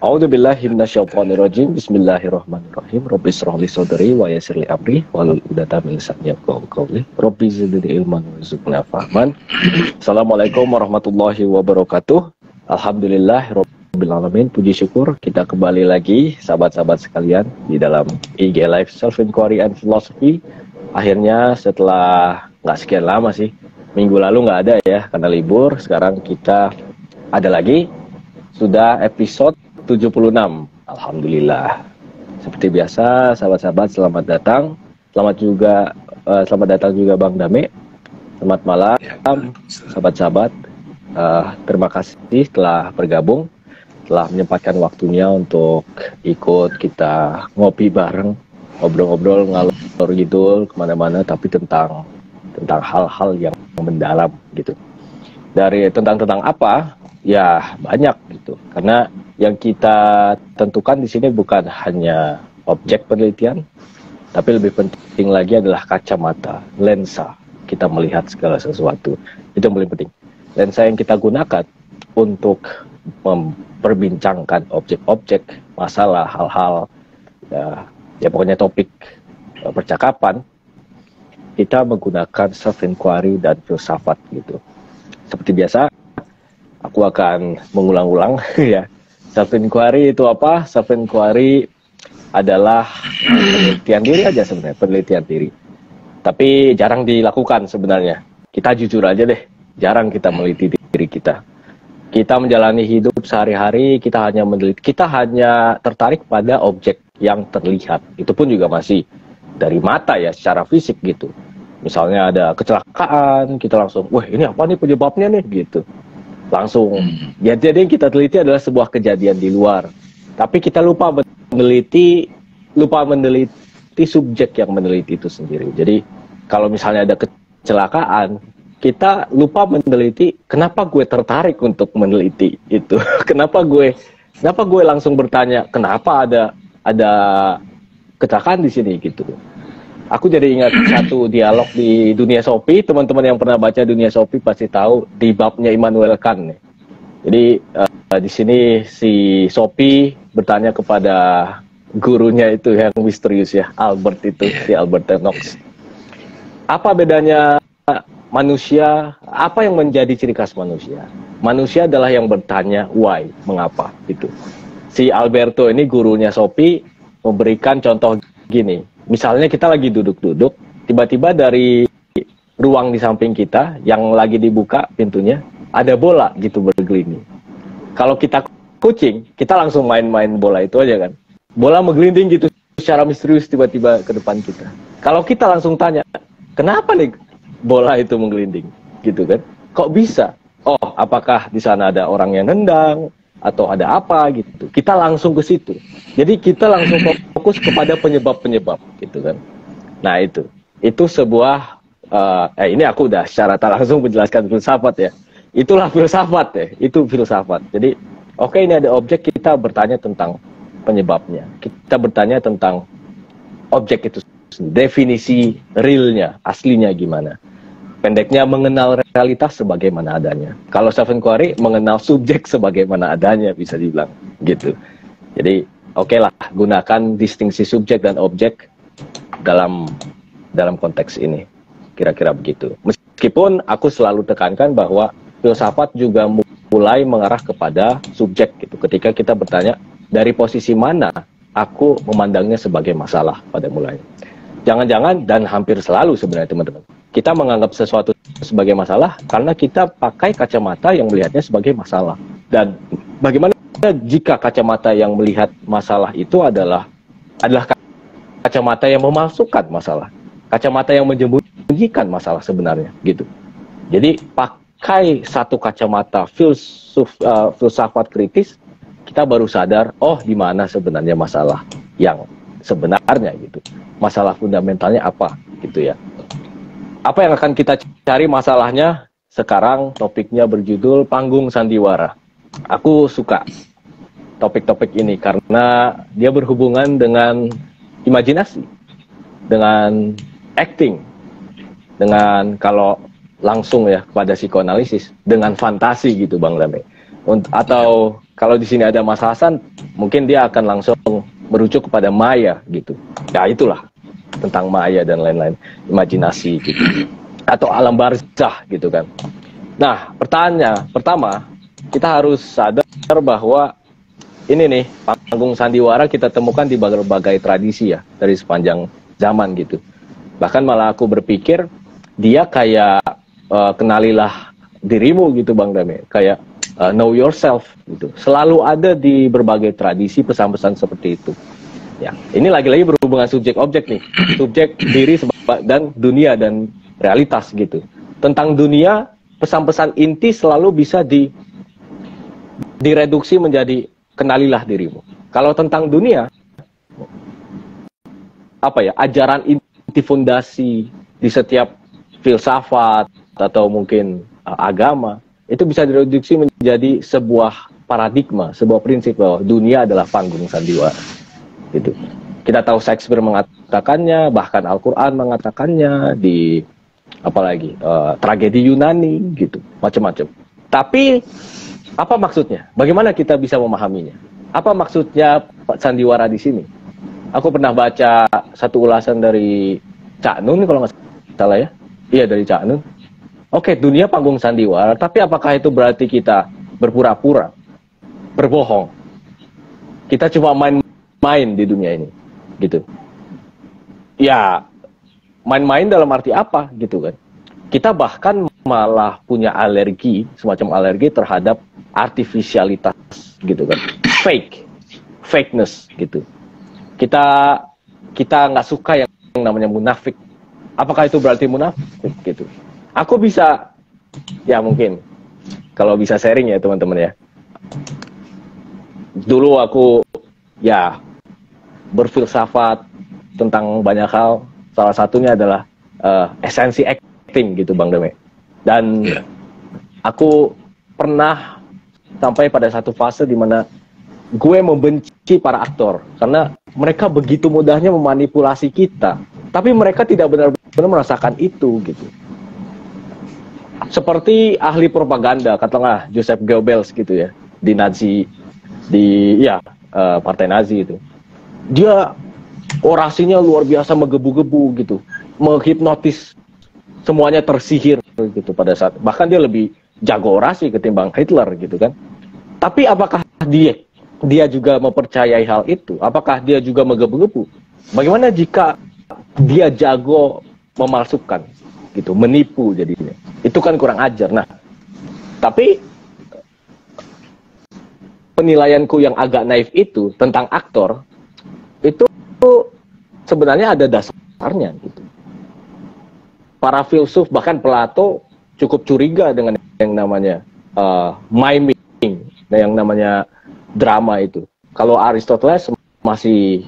A'udzubillahi minasyaitonirrajim. Bismillahirrahmanirrahim. Rabbi shrah li sadri wa yassir li amri wahlul 'uqdatam min lisani yafqahu qawli. Rabbi zidni ilman warzuqna fahman. Assalamualaikum warahmatullahi wabarakatuh. Alhamdulillahirabbil alamin. Puji syukur kita kembali lagi sahabat-sahabat sekalian di dalam IG Live Self Inquiry and Philosophy. Akhirnya setelah nggak sekian lama sih, minggu lalu nggak ada ya karena libur. Sekarang kita ada lagi, sudah episode 76. Alhamdulillah. Seperti biasa, sahabat-sahabat selamat datang. Selamat datang juga Bang Dame. Selamat malam, sahabat-sahabat. Terima kasih telah bergabung, telah menyempatkan waktunya untuk ikut kita ngopi bareng, ngobrol-ngobrol ngalor gitu kemana-mana, tapi tentang hal-hal yang mendalam gitu. Dari tentang apa? Ya banyak gitu. Karena yang kita tentukan di sini bukan hanya objek penelitian, tapi lebih penting lagi adalah kacamata, lensa kita melihat segala sesuatu. Itu yang paling penting. Lensa yang kita gunakan untuk memperbincangkan objek-objek, masalah, hal-hal, ya pokoknya topik percakapan, kita menggunakan self-inquiry dan filsafat gitu. Seperti biasa, aku akan mengulang-ulang ya. Self-inquiry itu apa? Self-inquiry adalah penelitian diri aja sebenarnya, penelitian diri. Tapi jarang dilakukan sebenarnya. Kita jujur aja deh, jarang kita meneliti diri kita. Kita menjalani hidup sehari-hari, kita hanya tertarik pada objek yang terlihat. Itu pun juga masih dari mata ya, secara fisik gitu. Misalnya ada kecelakaan, kita langsung, wah ini apa nih penyebabnya nih gitu. Langsung. Jadi yang kita teliti adalah sebuah kejadian di luar. Tapi kita lupa meneliti subjek yang meneliti itu sendiri. Jadi kalau misalnya ada kecelakaan, kita lupa meneliti kenapa gue tertarik untuk meneliti itu. Kenapa gue langsung bertanya kenapa ada kecelakaan di sini gitu. Aku jadi ingat satu dialog di Dunia Sopi. Teman-teman yang pernah baca Dunia Sopi pasti tahu di babnya Immanuel Kant nih. Jadi di sini si Sopi bertanya kepada gurunya itu yang misterius ya, Albert itu, si Albert Knox. Apa bedanya manusia? Apa yang menjadi ciri khas manusia? Manusia adalah yang bertanya why, mengapa gitu. Si Alberto ini gurunya Sopi memberikan contoh gini. Misalnya kita lagi duduk-duduk, tiba-tiba dari ruang di samping kita yang lagi dibuka pintunya, ada bola gitu bergelinding. Kalau kita kucing, kita langsung main-main bola itu aja kan. Bola menggelinding gitu secara misterius tiba-tiba ke depan kita. Kalau kita langsung tanya, kenapa nih bola itu menggelinding gitu kan? Kok bisa? Oh, apakah di sana ada orang yang nendang? Atau ada apa gitu, kita langsung ke situ. Jadi kita langsung fokus kepada penyebab-penyebab gitu kan. Nah itu sebuah ini aku udah secara tak langsung menjelaskan filsafat ya. Itulah filsafat ya, itu filsafat. Jadi oke, ini ada objek, kita bertanya tentang penyebabnya. Kita bertanya tentang objek itu, definisi realnya, aslinya gimana. Pendeknya mengenal realitas sebagaimana adanya. Kalau self-inquiry mengenal subjek sebagaimana adanya, bisa dibilang gitu. Jadi oke lah, gunakan distingsi subjek dan objek dalam konteks ini. Kira-kira begitu. Meskipun aku selalu tekankan bahwa filsafat juga mulai mengarah kepada subjek gitu. Ketika kita bertanya dari posisi mana aku memandangnya sebagai masalah pada mulanya. Jangan-jangan dan hampir selalu sebenarnya teman-teman, kita menganggap sesuatu sebagai masalah karena kita pakai kacamata yang melihatnya sebagai masalah. Dan bagaimana jika kacamata yang melihat masalah itu adalah kacamata yang memalsukan masalah, kacamata yang menyembunyikan masalah sebenarnya gitu. Jadi pakai satu kacamata filsafat kritis, kita baru sadar, oh di mana sebenarnya masalah yang sebenarnya gitu. Masalah fundamentalnya apa gitu ya. Apa yang akan kita cari masalahnya? Sekarang topiknya berjudul Panggung Sandiwara. Aku suka topik-topik ini karena dia berhubungan dengan imajinasi, dengan acting, dengan kalau langsung ya kepada psikoanalisis, dengan fantasi gitu Bang Dame. Atau kalau di sini ada Mas Hasan, mungkin dia akan langsung merujuk kepada Maya gitu. Ya itulah tentang Maya dan lain-lain, imajinasi gitu. Atau alam barzah gitu kan. Nah, pertanyaannya, pertama, kita harus sadar bahwa ini nih, panggung sandiwara kita temukan di berbagai tradisi ya, dari sepanjang zaman gitu. Bahkan malah aku berpikir, dia kayak kenalilah dirimu gitu Bang Dame, kayak know yourself gitu. Selalu ada di berbagai tradisi pesan-pesan seperti itu. Ya, ini lagi-lagi berhubungan subjek objek nih, subjek diri dan dunia dan realitas gitu. Tentang dunia, pesan-pesan inti selalu bisa direduksi menjadi kenalilah dirimu. Kalau tentang dunia, apa ya, ajaran inti fondasi di setiap filsafat atau mungkin agama itu bisa direduksi menjadi sebuah paradigma, sebuah prinsip bahwa dunia adalah panggung sandiwara. Gitu. Kita tahu Shakespeare mengatakannya, bahkan Al-Quran mengatakannya, di apalagi tragedi Yunani gitu, macam-macam. Tapi apa maksudnya? Bagaimana kita bisa memahaminya? Apa maksudnya sandiwara di sini? Aku pernah baca satu ulasan dari Cak Nun kalau nggak salah ya. Iya, dari Cak Nun. Oke, dunia panggung sandiwara, tapi apakah itu berarti kita berpura-pura, berbohong? Kita cuma main di dunia ini, gitu. Ya, main-main dalam arti apa, gitu kan? Kita bahkan malah punya alergi, semacam alergi terhadap artifisialitas, gitu kan? Fakeness, gitu. Kita nggak suka yang namanya munafik. Apakah itu berarti munafik, gitu? Aku bisa, ya mungkin, kalau bisa sharing ya teman-teman ya. Dulu aku, ya, berfilsafat tentang banyak hal. Salah satunya adalah esensi acting gitu Bang Dame. Dan aku pernah sampai pada satu fase di mana gue membenci para aktor karena mereka begitu mudahnya memanipulasi kita, tapi mereka tidak benar-benar merasakan itu gitu. Seperti ahli propaganda, katakanlah Joseph Goebbels gitu ya, di Nazi, partai Nazi itu. Dia orasinya luar biasa menggebu-gebu gitu, menghipnotis, semuanya tersihir gitu pada saat. Bahkan dia lebih jago orasi ketimbang Hitler gitu kan. Tapi apakah dia juga mempercayai hal itu? Apakah dia juga menggebu-gebu? Bagaimana jika dia jago memalsukan gitu, menipu jadinya? Itu kan kurang ajar. Nah, tapi penilaianku yang agak naif itu tentang aktor itu sebenarnya ada dasarnya gitu. Para filsuf bahkan Plato cukup curiga dengan yang namanya miming, yang namanya drama itu. Kalau Aristoteles masih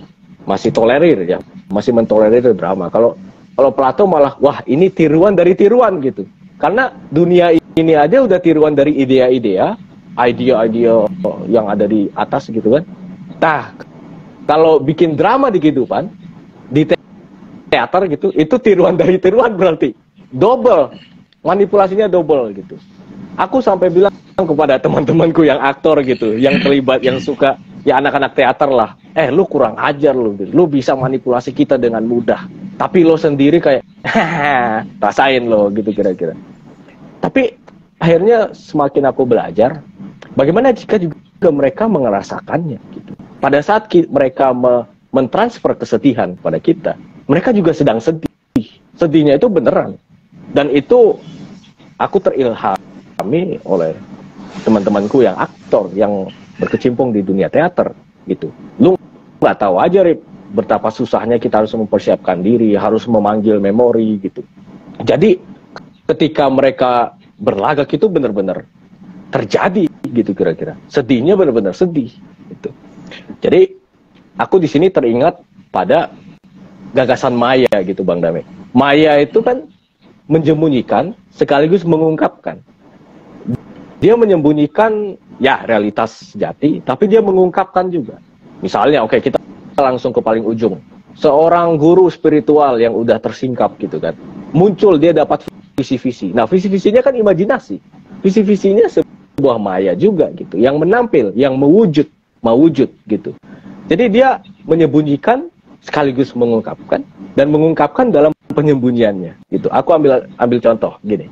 tolerir ya, masih mentolerir drama. Kalau Plato malah wah ini tiruan dari tiruan gitu. Karena dunia ini aja udah tiruan dari idea-idea yang ada di atas gitu kan. Nah, kalau bikin drama di kehidupan, di teater gitu, itu tiruan dari tiruan berarti. Double. Manipulasinya double gitu. Aku sampai bilang kepada teman-temanku yang aktor gitu, yang terlibat, yang suka, ya anak-anak teater lah. Lu kurang ajar lu bisa manipulasi kita dengan mudah. Tapi lo sendiri kayak, rasain lo gitu kira-kira. Tapi akhirnya semakin aku belajar, bagaimana jika juga mereka merasakannya gitu. Pada saat mereka mentransfer kesedihan pada kita, mereka juga sedang sedih. Sedihnya itu beneran. Dan itu aku terilhami oleh teman-temanku yang aktor, yang berkecimpung di dunia teater gitu. Lu nggak tahu aja, Rip, betapa susahnya kita harus mempersiapkan diri, harus memanggil memori gitu. Jadi ketika mereka berlagak itu benar-benar terjadi gitu kira-kira. Sedihnya benar-benar sedih gitu. Jadi aku di sini teringat pada gagasan Maya gitu Bang Dame. Maya itu kan menyembunyikan sekaligus mengungkapkan. Dia menyembunyikan ya realitas sejati, tapi dia mengungkapkan juga. Misalnya kita langsung ke paling ujung. Seorang guru spiritual yang udah tersingkap gitu kan. Muncul dia dapat visi-visi. Nah, visi-visinya kan imajinasi. Visi-visinya sebuah maya juga gitu, yang menampil, yang mewujud gitu. Jadi dia menyembunyikan sekaligus mengungkapkan, dan mengungkapkan dalam penyembunyiannya gitu. Aku ambil contoh gini.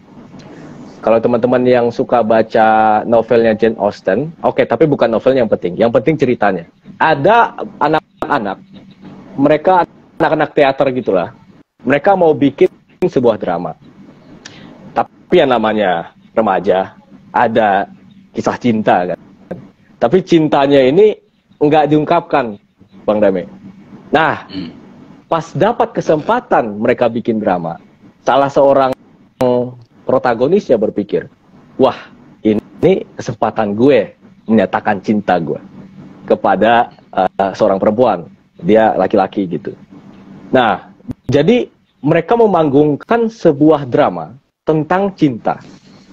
Kalau teman-teman yang suka baca novelnya Jane Austen, oke, tapi bukan novelnya yang penting. Yang penting ceritanya. Ada anak-anak, mereka anak-anak teater gitulah. Mereka mau bikin sebuah drama. Tapi yang namanya remaja, ada kisah cinta kan. Tapi cintanya ini nggak diungkapkan, Bang Dame. Nah, pas dapat kesempatan mereka bikin drama, salah seorang protagonisnya berpikir, wah, ini kesempatan gue menyatakan cinta gue kepada seorang perempuan, dia laki-laki gitu. Nah, jadi mereka memanggungkan sebuah drama tentang cinta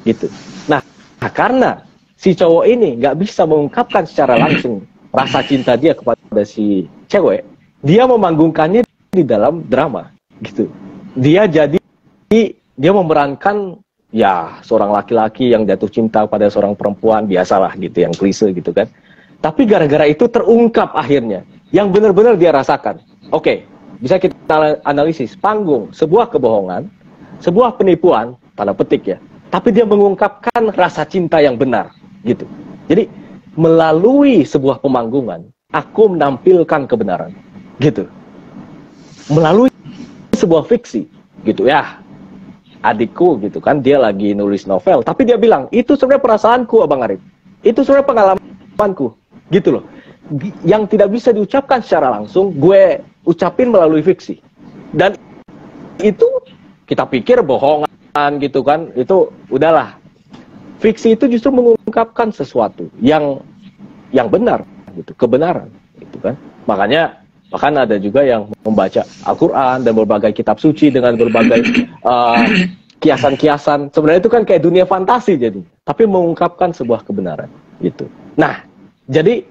gitu. Nah, karena si cowok ini nggak bisa mengungkapkan secara langsung rasa cinta dia kepada si cewek, dia memanggungkannya di dalam drama gitu. Dia memerankan ya seorang laki-laki yang jatuh cinta pada seorang perempuan, biasalah gitu, yang klise gitu kan. Tapi gara-gara itu terungkap akhirnya yang benar-benar dia rasakan. Oke, bisa kita analisis panggung sebuah kebohongan, sebuah penipuan tanda petik ya. Tapi dia mengungkapkan rasa cinta yang benar gitu. Jadi melalui sebuah pemanggungan, aku menampilkan kebenaran gitu. Melalui sebuah fiksi gitu ya. Adikku gitu kan, dia lagi nulis novel, tapi dia bilang, itu sebenarnya perasaanku Abang Arif, itu sebenarnya pengalamanku gitu loh, yang tidak bisa diucapkan secara langsung, gue ucapin melalui fiksi. Dan itu kita pikir bohongan gitu kan, itu udahlah. Fiksi itu justru mengungkapkan sesuatu yang benar gitu, kebenaran gitu kan. Makanya bahkan ada juga yang membaca Al-Quran dan berbagai kitab suci dengan berbagai kiasan-kiasan. Sebenarnya itu kan kayak dunia fantasi jadi, tapi mengungkapkan sebuah kebenaran gitu. Nah, jadi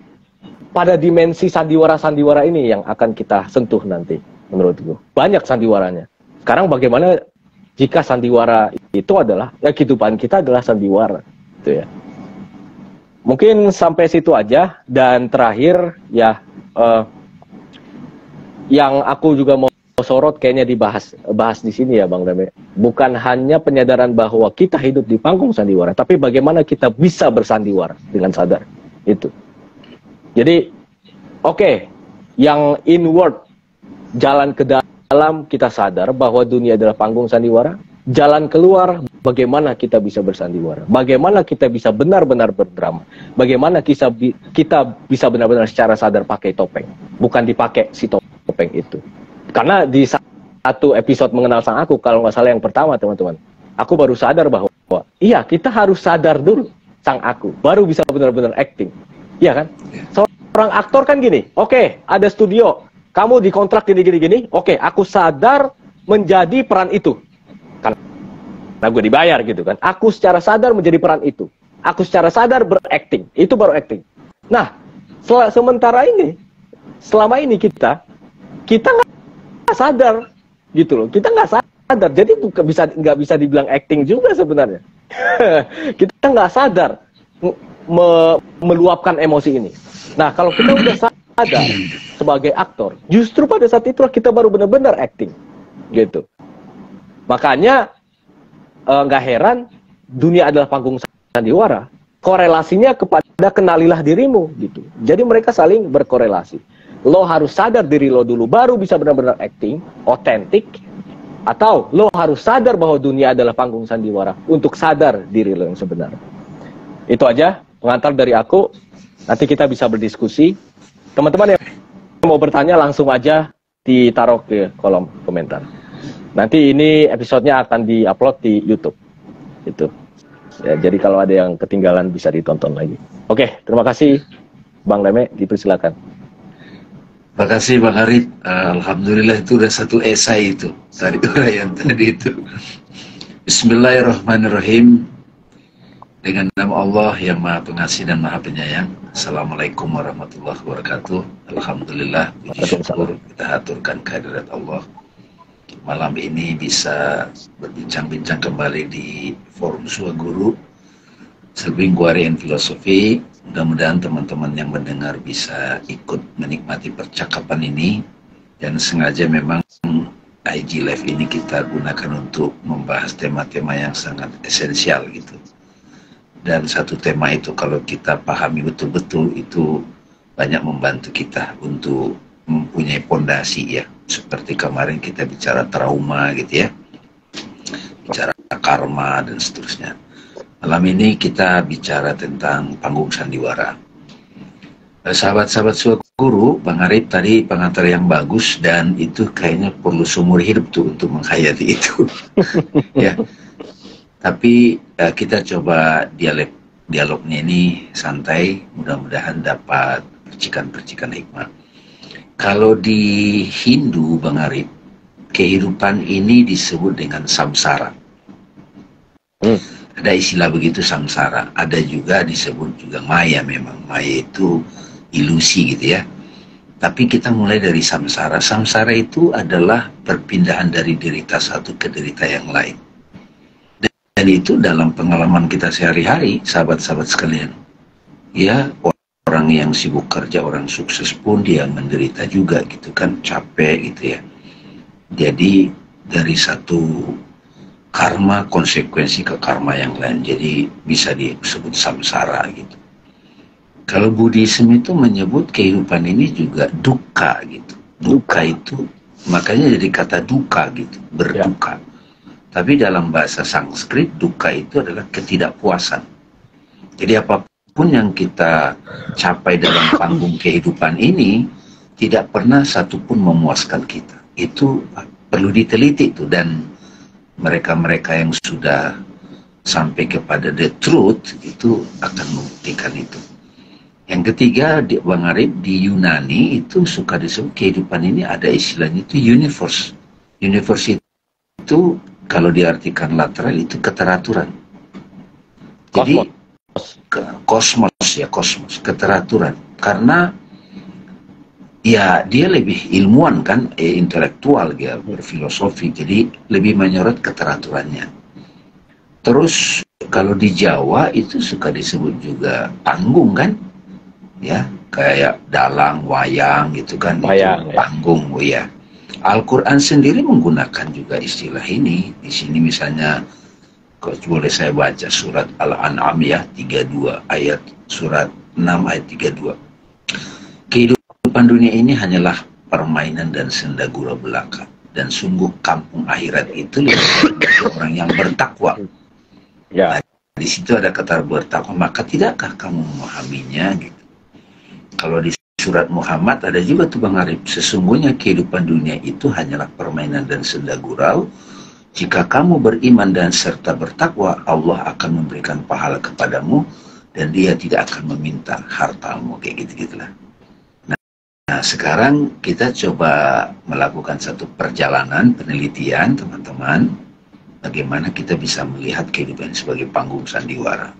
pada dimensi sandiwara-sandiwara ini yang akan kita sentuh nanti menurutku. Banyak sandiwaranya. Sekarang bagaimana jika sandiwara itu adalah, ya kehidupan kita adalah sandiwara gitu ya. Mungkin sampai situ aja. Dan terakhir ya, yang aku juga mau sorot kayaknya bahas di sini ya Bang Dame. Bukan hanya penyadaran bahwa kita hidup di panggung sandiwara, tapi bagaimana kita bisa bersandiwara dengan sadar. Itu. Jadi, oke, yang inward, jalan ke dalam kita sadar bahwa dunia adalah panggung sandiwara. Jalan keluar, bagaimana kita bisa bersandiwara. Bagaimana kita bisa benar-benar berdrama. Bagaimana kita bisa benar-benar secara sadar pakai topeng. Bukan dipakai si topeng itu. Karena di satu episode Mengenal Sang Aku, kalau nggak salah yang pertama teman-teman, aku baru sadar bahwa iya, kita harus sadar dulu Sang Aku, baru bisa benar-benar acting. Iya kan? Seorang aktor kan gini, oke, ada studio, kamu dikontrak gini-gini, oke, aku sadar menjadi peran itu. Karena gue dibayar gitu kan. Aku secara sadar menjadi peran itu. Aku secara sadar berakting. Itu baru acting. Nah, sementara ini, selama ini kita nggak sadar gitu loh. Kita nggak sadar. Jadi nggak bisa dibilang acting juga sebenarnya. Kita nggak sadar meluapkan emosi ini. Nah, kalau kita udah sadar sebagai aktor, justru pada saat itulah kita baru benar-benar acting gitu. Makanya nggak heran dunia adalah panggung sandiwara. Korelasinya kepada kenalilah dirimu gitu. Jadi mereka saling berkorelasi. Lo harus sadar diri lo dulu, baru bisa benar-benar acting, otentik. Atau lo harus sadar bahwa dunia adalah panggung sandiwara untuk sadar diri lo yang sebenarnya. Itu aja pengantar dari aku. Nanti kita bisa berdiskusi. Teman-teman yang mau bertanya langsung aja ditaruh ke kolom komentar. Nanti ini episodenya akan di-upload di YouTube. Itu. Ya, jadi kalau ada yang ketinggalan bisa ditonton lagi. Oke, terima kasih Bang Dame, dipersilakan. Terima kasih Bang Arif. Alhamdulillah itu udah satu esai itu. Tadi uraian tadi itu. Bismillahirrahmanirrahim. Dengan nama Allah yang Maha Pengasih dan Maha Penyayang. Assalamualaikum warahmatullahi wabarakatuh. Alhamdulillah, puji syukur kita haturkan kehadirat Allah. Malam ini bisa berbincang-bincang kembali di forum Suaguru Selvinguari and Filosofi. Mudah-mudahan teman-teman yang mendengar bisa ikut menikmati percakapan ini, dan sengaja memang IG Live ini kita gunakan untuk membahas tema-tema yang sangat esensial gitu. Dan satu tema itu kalau kita pahami betul-betul itu banyak membantu kita untuk mempunyai pondasi ya. Seperti kemarin kita bicara trauma gitu ya, bicara karma dan seterusnya. Malam ini kita bicara tentang panggung sandiwara. Sahabat-sahabat Suaguru, Bang Arif tadi pengantar yang bagus, dan itu kayaknya perlu seumur hidup tuh untuk menghayati itu. Ya. Tapi kita coba dialognya ini santai, mudah-mudahan dapat percikan-percikan hikmah. Kalau di Hindu, Bang Arif, kehidupan ini disebut dengan samsara. Ada istilah begitu, samsara. Ada juga disebut juga maya. Memang maya itu ilusi gitu ya. Tapi kita mulai dari samsara. Samsara itu adalah perpindahan dari derita satu ke derita yang lain. Dan itu dalam pengalaman kita sehari-hari, sahabat-sahabat sekalian. Ya, orang yang sibuk kerja, orang sukses pun dia menderita juga gitu kan, capek gitu ya. Jadi dari satu karma konsekuensi ke karma yang lain, jadi bisa disebut samsara gitu. Kalau Buddhisme itu menyebut kehidupan ini juga duka gitu. Duka itu makanya jadi kata duka gitu, berduka. Tapi dalam bahasa Sanskrit duka itu adalah ketidakpuasan. Jadi apapun yang kita capai dalam panggung kehidupan ini tidak pernah satupun memuaskan kita. Itu perlu diteliti itu, dan mereka-mereka yang sudah sampai kepada the truth itu akan membuktikan itu. Yang ketiga, Bang Arif, di Yunani itu suka disebut kehidupan ini ada istilahnya itu universe. Universe itu kalau diartikan lateral itu keteraturan. Jadi kosmos, keteraturan. Karena ya dia lebih ilmuwan kan, intelektual, dia berfilosofi, jadi lebih menyorot keteraturannya. Terus kalau di Jawa itu suka disebut juga panggung kan, ya kayak dalang, wayang gitu kan, wayang, itu panggung ya. Al-Quran sendiri menggunakan juga istilah ini. Di sini misalnya, kalau boleh saya baca surat Al-An'am ya 32 ayat, surat 6 ayat 32. Kehidupan dunia ini hanyalah permainan dan senda gurau belaka, dan sungguh kampung akhirat itu lebih orang yang bertakwa. Ya. Nah, di situ ada kata bertakwa, maka tidakkah kamu memahaminya gitu. Kalau di surat Muhammad ada juga tuh Bang Arif, sesungguhnya kehidupan dunia itu hanyalah permainan dan senda gurau. Jika kamu beriman dan serta bertakwa, Allah akan memberikan pahala kepadamu dan Dia tidak akan meminta hartamu, kayak gitu-gitulah. Nah, sekarang kita coba melakukan satu perjalanan penelitian, teman-teman, bagaimana kita bisa melihat kehidupan sebagai panggung sandiwara.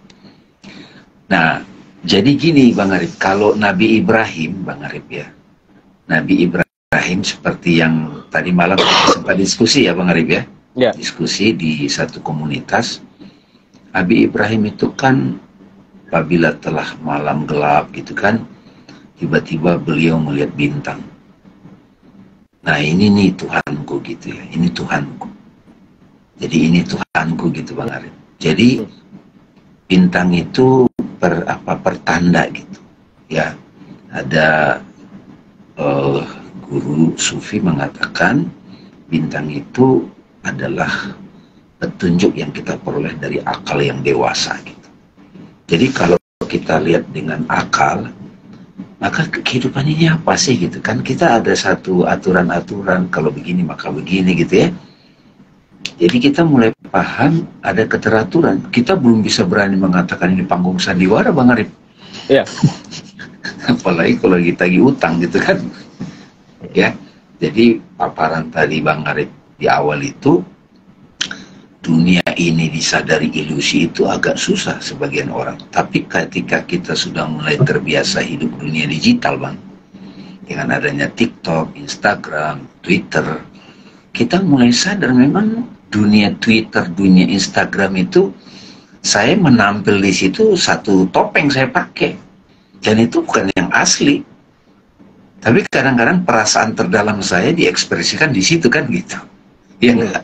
Nah, jadi gini Bang Arif, kalau Nabi Ibrahim, Bang Arif ya, Nabi Ibrahim seperti yang tadi malam kita sempat diskusi ya Bang Arif ya, diskusi di satu komunitas. Nabi Ibrahim itu kan apabila telah malam gelap gitu kan, tiba-tiba beliau melihat bintang. Nah ini nih Tuhanku gitu ya, ini Tuhanku. Jadi ini Tuhanku gitu Bang Arif. Jadi bintang itu pertanda gitu ya. Ada guru sufi mengatakan bintang itu adalah petunjuk yang kita peroleh dari akal yang dewasa gitu. Jadi kalau kita lihat dengan akal, maka kehidupan ini apa sih gitu kan, kita ada satu aturan-aturan, kalau begini maka begini gitu ya. Jadi kita mulai paham ada keteraturan. Kita belum bisa berani mengatakan ini panggung sandiwara Bang Arif. Iya. Apalagi kalau kita lagi utang gitu kan. Ya. Jadi paparan tadi Bang Arif di awal itu, dunia ini disadari ilusi itu agak susah sebagian orang. Tapi ketika kita sudah mulai terbiasa hidup dunia digital Bang, dengan adanya TikTok, Instagram, Twitter, kita mulai sadar memang dunia Twitter, dunia Instagram itu saya menampil di situ satu topeng saya pakai, dan itu bukan yang asli. Tapi kadang-kadang perasaan terdalam saya diekspresikan di situ kan gitu. Ya enggak?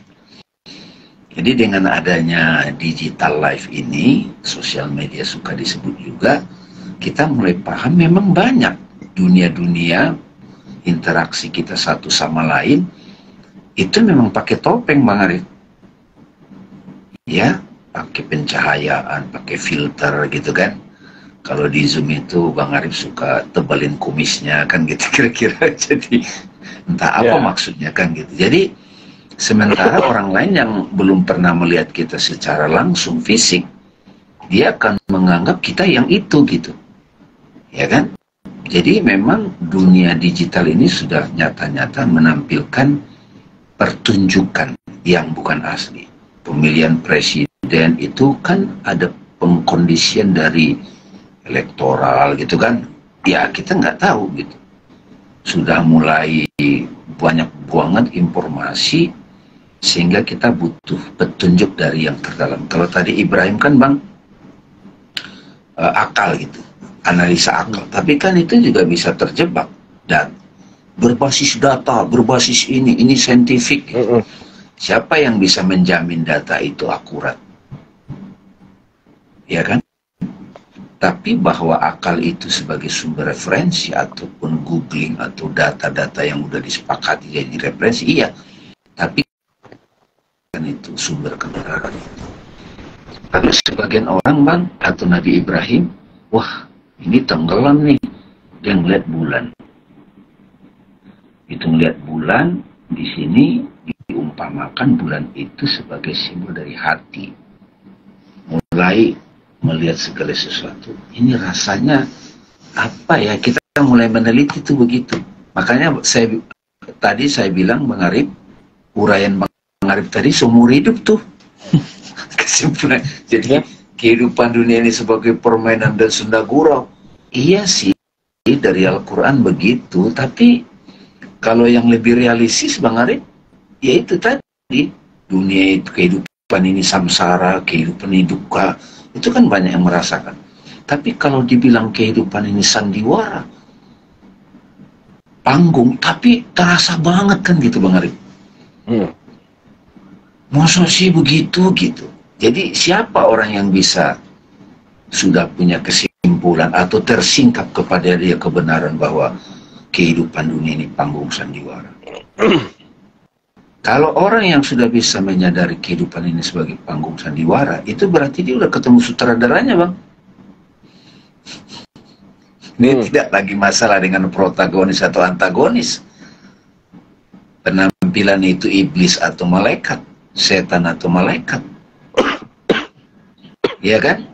Jadi dengan adanya digital life ini, sosial media suka disebut juga, kita mulai paham memang banyak dunia-dunia interaksi kita satu sama lain itu memang pakai topeng, Bang Arif. Ya, pakai pencahayaan, pakai filter gitu kan. Kalau di Zoom itu Bang Arif suka tebalin kumisnya kan gitu kira-kira. Jadi entah apa maksudnya kan gitu. Jadi sementara orang lain yang belum pernah melihat kita secara langsung fisik, dia akan menganggap kita yang itu gitu. Ya kan? Jadi memang dunia digital ini sudah nyata-nyata menampilkan pertunjukan yang bukan asli. Pemilihan presiden itu kan ada pengkondisian dari elektoral gitu kan. Ya kita nggak tahu gitu. Sudah mulai banyak banget informasi sehingga kita butuh petunjuk dari yang terdalam. Kalau tadi Ibrahim kan Bang, akal gitu, analisa akal. Tapi kan itu juga bisa terjebak dan berbasis data, berbasis ini saintifik. Gitu. Siapa yang bisa menjamin data itu akurat? Ya kan? Tapi bahwa akal itu sebagai sumber referensi ataupun googling atau data-data yang udah disepakati jadi referensi, iya. Tapi kan itu sumber kebenaran. Tapi sebagian orang Bang atau Nabi Ibrahim, wah ini tenggelam nih, dia ngeliat bulan. Itu ngeliat bulan di sini diumpamakan bulan itu sebagai simbol dari hati. Mulai melihat segala sesuatu. Ini rasanya apa ya? Kita mulai meneliti itu begitu. Makanya tadi saya bilang Bang Arif, uraian Bang Arif tadi seumur hidup tuh. Kesimpulan. Jadi kehidupan dunia ini sebagai permainan dan senda gurau. Iya sih, dari Al-Quran begitu. Tapi kalau yang lebih realistis Bang Arif, ya itu tadi. Dunia itu kehidupan ini samsara, kehidupan ini duka. Itu kan banyak yang merasakan. Tapi kalau dibilang kehidupan ini sandiwara, panggung, tapi terasa banget kan gitu Bang Arif. Masa sih begitu gitu. Jadi siapa orang yang bisa sudah punya kesimpulan atau tersingkap kepada dia kebenaran bahwa kehidupan dunia ini panggung sandiwara? Kalau orang yang sudah bisa menyadari kehidupan ini sebagai panggung sandiwara, itu berarti dia udah ketemu sutradaranya Bang. Ini tidak lagi masalah dengan protagonis atau antagonis. Penampilan itu iblis atau malaikat, setan atau malaikat. Iya kan?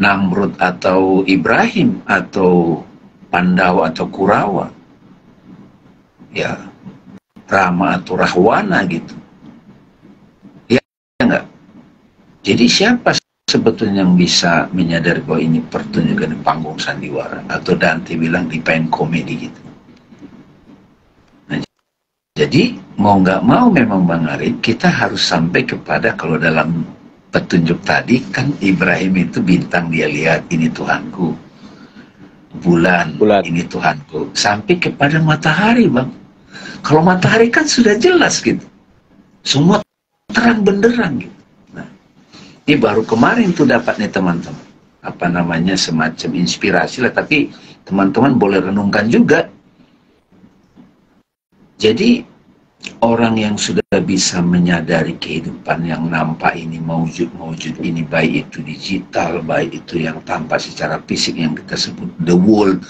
Namrud atau Ibrahim atau Pandawa atau Kurawa. Ya, Rama atau Rahwana gitu. Ya enggak? Jadi siapa sebetulnya yang bisa menyadari bahwa ini pertunjukan di panggung sandiwara? Atau Dante bilang di pen komedi gitu. Nah, jadi mau nggak mau memang Bang Arif, kita harus sampai kepada, kalau dalam petunjuk tadi kan Ibrahim itu bintang dia lihat, ini Tuhanku. Bulan. Ini Tuhanku. Sampai kepada matahari Bang. Kalau matahari kan sudah jelas gitu. Semua terang benderang gitu. Nah, ini baru kemarin tuh dapat nih teman-teman. Apa namanya, semacam inspirasi lah. Tapi teman-teman boleh renungkan juga. Jadi orang yang sudah bisa menyadari kehidupan yang nampak ini, maujud ini, baik itu digital, baik itu yang tampak secara fisik yang kita sebut the world,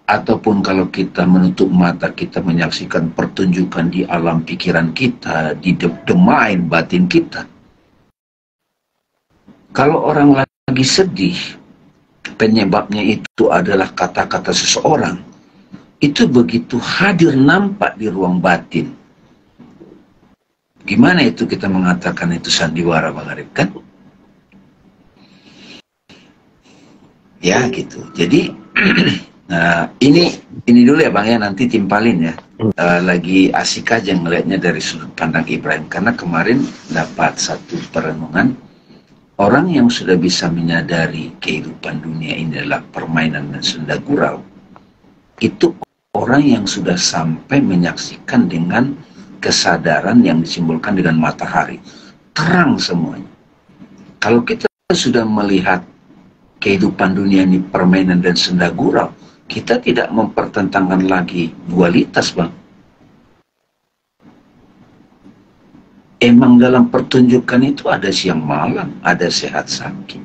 ataupun kalau kita menutup mata kita menyaksikan pertunjukan di alam pikiran kita, di the mind, batin kita. Kalau orang lagi sedih, penyebabnya itu adalah kata-kata seseorang, itu begitu hadir nampak di ruang batin. Gimana itu kita mengatakan itu sandiwara Bang Arif kan? Ya gitu. Jadi Nah, ini dulu ya Bang ya, nanti timpalin ya. Lagi asik aja ngelihatnya dari sudut pandang Ibrahim, karena kemarin dapat satu perenungan, orang yang sudah bisa menyadari kehidupan dunia ini adalah permainan dan senda gurau, itu orang yang sudah sampai menyaksikan dengan kesadaran yang disimbolkan dengan matahari, terang semuanya. Kalau kita sudah melihat kehidupan dunia ini permainan dan senda gurau, kita tidak mempertentangkan lagi dualitas, Bang. Emang dalam pertunjukan itu ada siang malam, ada sehat sakit,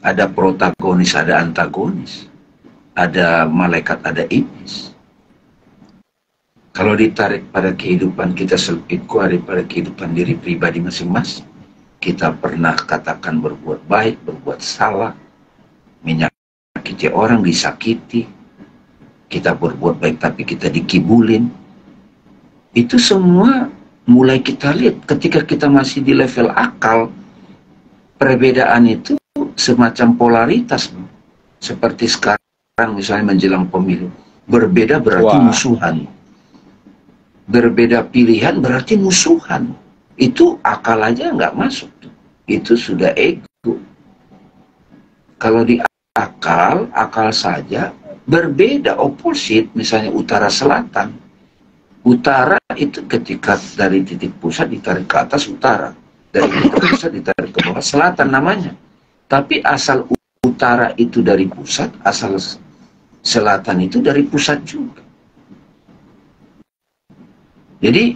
ada protagonis, ada antagonis, ada malaikat, ada iblis. Kalau ditarik pada kehidupan kita selpitku, ada pada kehidupan diri pribadi masing-masing, kita pernah katakan berbuat baik, berbuat salah, menyakiti orang, disakiti, kita berbuat baik tapi kita dikibulin. Itu semua mulai kita lihat ketika kita masih di level akal. Perbedaan itu semacam polaritas, seperti sekarang misalnya menjelang pemilu, berbeda berarti musuhan, berbeda pilihan berarti musuhan. Itu akal aja nggak masuk, itu sudah ego. Kalau di akal saja berbeda, oposit, misalnya utara selatan. Utara itu ketika dari titik pusat ditarik ke atas utara, dari titik pusat ditarik ke bawah selatan namanya. Tapi asal utara itu dari pusat, asal selatan itu dari pusat juga. Jadi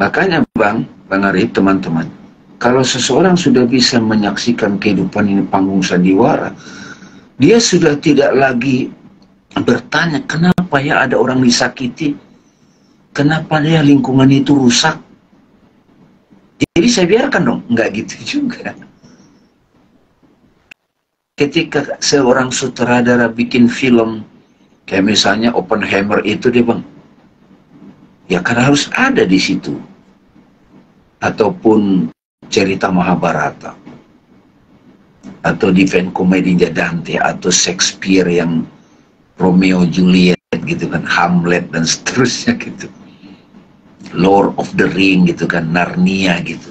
makanya Bang Arif, teman-teman, kalau seseorang sudah bisa menyaksikan kehidupan ini panggung sandiwara, dia sudah tidak lagi bertanya kenapa ya ada orang disakiti, kenapa dia lingkungan itu rusak. Jadi saya biarkan dong, nggak gitu juga. Ketika seorang sutradara bikin film, kayak misalnya Oppenheimer itu dia Bang, ya karena harus ada di situ. Ataupun cerita Mahabharata, atau Divine Comedy-nya Dante, atau Shakespeare yang Romeo Juliet gitu kan, Hamlet dan seterusnya gitu, Lord of the Ring gitu kan, Narnia gitu,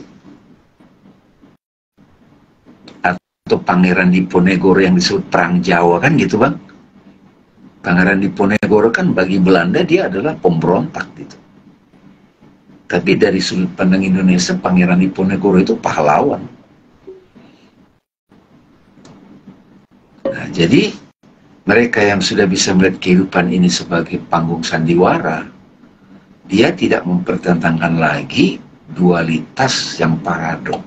atau Pangeran Diponegoro yang disebut Perang Jawa kan gitu Bang. Pangeran Diponegoro kan bagi Belanda dia adalah pemberontak gitu, tapi dari sudut pandang Indonesia Pangeran Diponegoro itu pahlawan. Nah, jadi mereka yang sudah bisa melihat kehidupan ini sebagai panggung sandiwara, dia tidak mempertentangkan lagi dualitas yang paradok,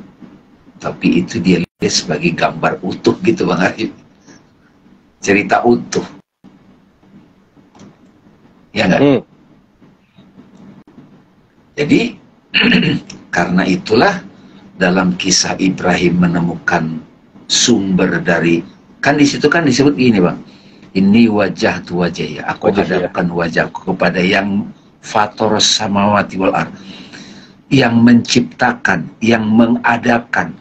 tapi itu dia lihat sebagai gambar utuh gitu Bang Arif, cerita utuh, ya nggak? Jadi karena itulah dalam kisah Ibrahim menemukan sumber dari, kan di situ kan disebut gini Bang, ini wajah tu wajah ya, aku hadapkan wajahku kepada yang fator samawati wal ard, yang menciptakan, yang mengadapkan,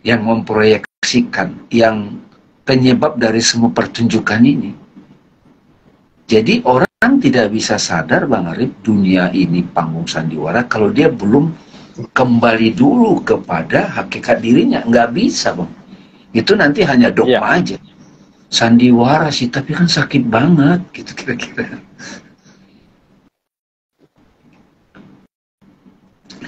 yang memproyeksikan, yang penyebab dari semua pertunjukan ini. Jadi orang tidak bisa sadar Bang Arif, dunia ini panggung sandiwara kalau dia belum kembali dulu kepada hakikat dirinya. Nggak bisa Bang, itu nanti hanya dogma aja. Sandiwara sih, tapi kan sakit banget, gitu kira-kira.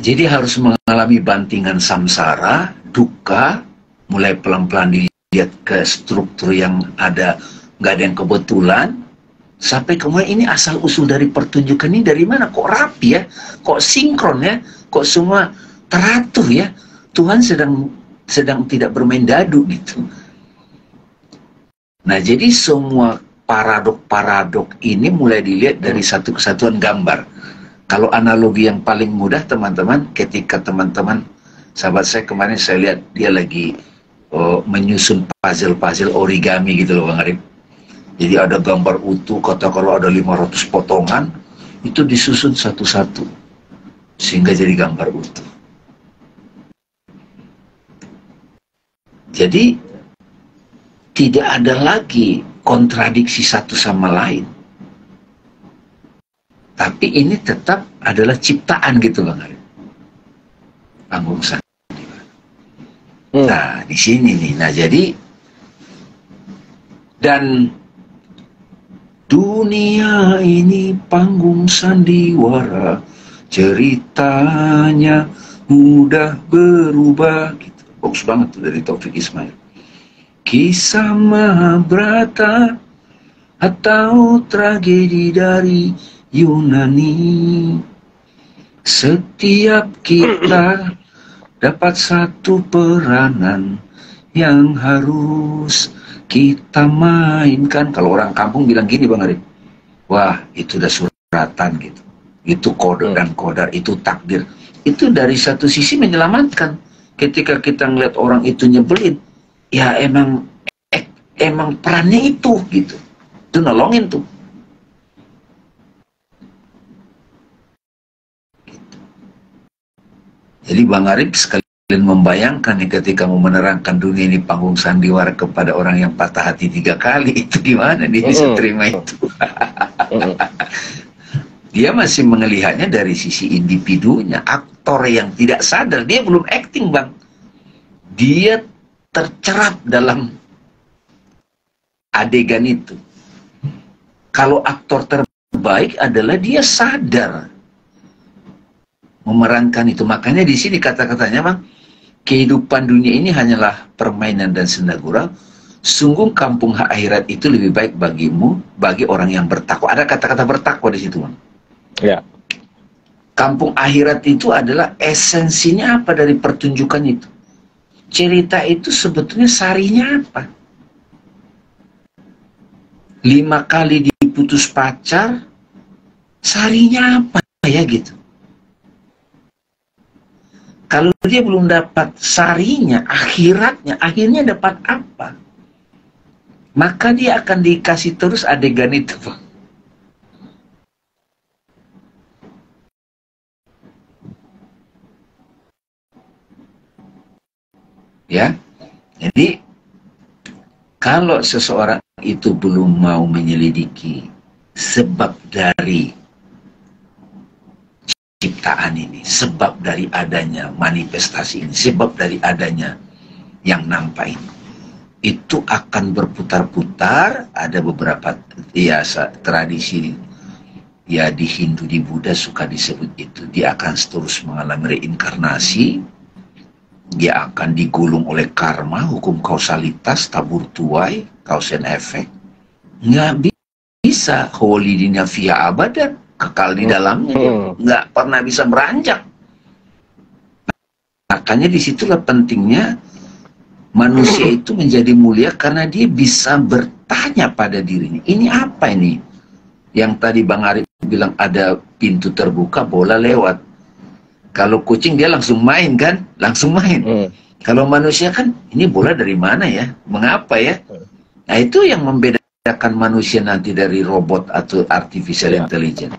Jadi harus mengalami bantingan samsara, duka, mulai pelan-pelan dilihat ke struktur yang ada, nggak ada yang kebetulan, sampai kemudian ini asal-usul dari pertunjukan ini dari mana? Kok rapi ya? Kok sinkron ya? Kok semua teratur ya? Tuhan sedang tidak bermain dadu gitu. Nah, jadi semua paradok-paradok ini mulai dilihat dari satu kesatuan gambar. Kalau analogi yang paling mudah teman-teman, ketika teman-teman, sahabat saya kemarin saya lihat dia lagi menyusun puzzle-puzzle origami gitu loh Bang Arif. Jadi ada gambar utuh, kalau ada 500 potongan, itu disusun satu-satu, sehingga jadi gambar utuh. Jadi tidak ada lagi kontradiksi satu sama lain. Tapi ini tetap adalah ciptaan gitu Bang Arif. Panggung sandiwara. Nah, di sini nih. Nah, jadi dan dunia ini panggung sandiwara, ceritanya mudah berubah gitu. Bagus banget tuh dari Taufik Ismail. Kisah Mahabharata atau tragedi dari Yunani, setiap kita dapat satu peranan yang harus kita mainkan. Kalau orang kampung bilang gini Bang Arif, wah itu udah suratan gitu, itu kode dan kodar, itu takdir. Itu dari satu sisi menyelamatkan. Ketika kita ngeliat orang itu nyebelin, ya emang perannya itu gitu, itu nolongin tuh. Jadi Bang Arif sekalian membayangkan nih ketika mau menerangkan dunia ini panggung sandiwara kepada orang yang patah hati 3 kali, itu gimana dia bisa terima itu? Dia masih melihatnya dari sisi individunya, aktor yang tidak sadar, dia belum acting Bang. Dia tercerap dalam adegan itu. Kalau aktor terbaik adalah dia sadar memerankan itu. Makanya di sini kata-katanya Bang, kehidupan dunia ini hanyalah permainan dan senda gurau. Sungguh kampung akhirat itu lebih baik bagimu, bagi orang yang bertakwa. Ada kata-kata bertakwa di situ Bang. Ya. Kampung akhirat itu adalah esensinya apa dari pertunjukan itu? Cerita itu sebetulnya sarinya apa? 5 kali diputus pacar, sarinya apa ya gitu? Kalau dia belum dapat sarinya, akhiratnya, akhirnya dapat apa? Maka dia akan dikasih terus adegan itu, Bang. Ya, jadi kalau seseorang itu belum mau menyelidiki sebab dari ciptaan ini, sebab dari adanya manifestasi ini, sebab dari adanya yang nampak ini, itu akan berputar-putar. Ada beberapa ya tradisi ya di Hindu, di Buddha suka disebut itu, dia akan terus mengalami reinkarnasi. Dia akan digulung oleh karma, hukum kausalitas, tabur tuai, cause and effect. Nggak bisa kholidina fiha abadan, kekal di dalamnya, nggak pernah bisa beranjak. Makanya disitulah pentingnya manusia itu menjadi mulia, karena dia bisa bertanya pada dirinya, ini apa ini? Yang tadi Bang Arif bilang ada pintu terbuka, bola lewat. Kalau kucing dia langsung main kan, langsung main. Kalau manusia kan, ini bola dari mana ya, mengapa ya? Nah itu yang membedakan manusia nanti dari robot atau artificial intelligence.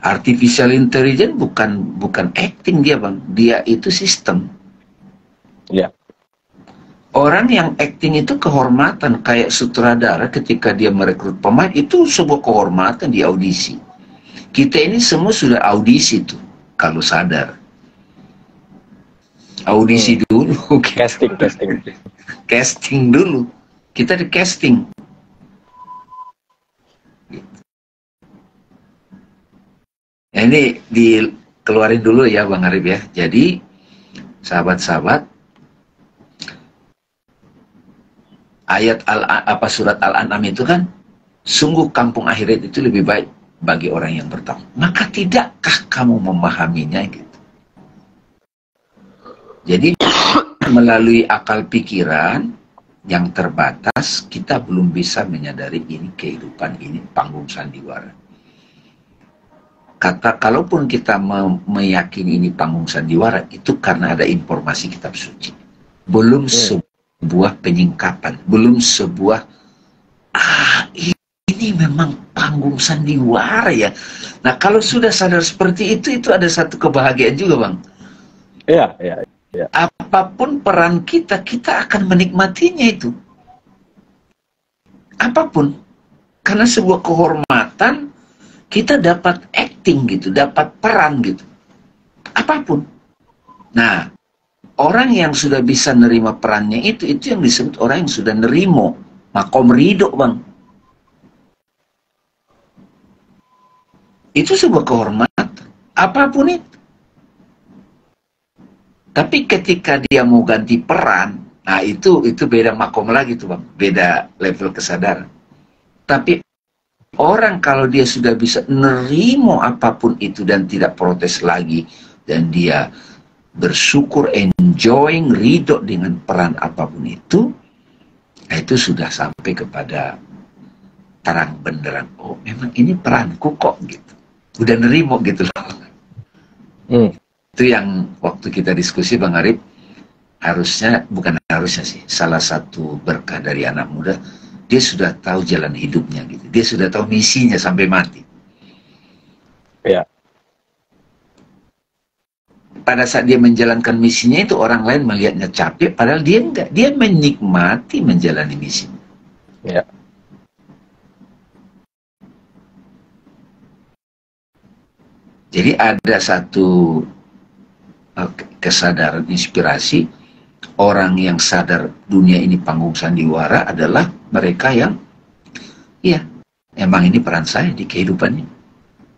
Artificial intelligence bukan acting dia Bang, dia itu sistem. Ya. Orang yang acting itu kehormatan, kayak sutradara ketika dia merekrut pemain, itu sebuah kehormatan di audisi. Kita ini semua sudah audisi tuh, kalau sadar. Audisi dulu. Casting dulu. Kita di casting. Nah, ini dikeluarin dulu ya Bang Arif ya. Jadi, sahabat-sahabat, ayat surat Al-An'am itu kan, sungguh kampung akhirat itu lebih baik bagi orang yang bertakwa. Maka tidakkah kamu memahaminya gitu? Jadi melalui akal pikiran yang terbatas, kita belum bisa menyadari ini kehidupan, ini panggung sandiwara. Kalaupun kita meyakini ini panggung sandiwara, itu karena ada informasi kitab suci. Belum sebuah penyingkapan, belum sebuah ini ini memang panggung sandiwara ya. Nah, kalau sudah sadar seperti itu ada satu kebahagiaan juga, Bang. Iya, iya, iya. Apapun peran kita, kita akan menikmatinya itu. Apapun. Karena sebuah kehormatan, kita dapat acting gitu, dapat peran gitu. Apapun. Nah, orang yang sudah bisa nerima perannya itu yang disebut orang yang sudah nerimo. Makom ridho, Bang. Itu sebuah kehormatan. Apapun itu. Tapi ketika dia mau ganti peran, nah itu beda makom lagi tuh, Bang. Beda level kesadaran. Tapi orang kalau dia sudah bisa nerimo apapun itu dan tidak protes lagi, dan dia bersyukur, enjoying, ridho dengan peran apapun itu sudah sampai kepada terang benderang. Oh, memang ini peranku kok gitu. Udah nerimo gitu loh. Itu yang waktu kita diskusi, Bang Arif, bukan harusnya sih, salah satu berkah dari anak muda, dia sudah tahu jalan hidupnya gitu. Dia sudah tahu misinya sampai mati. Ya. Pada saat dia menjalankan misinya itu, orang lain melihatnya capek, padahal dia enggak. Dia menikmati menjalani misinya. Ya. Jadi ada satu kesadaran inspirasi, orang yang sadar dunia ini panggung sandiwara adalah mereka yang, ya, emang ini peran saya di kehidupan ini.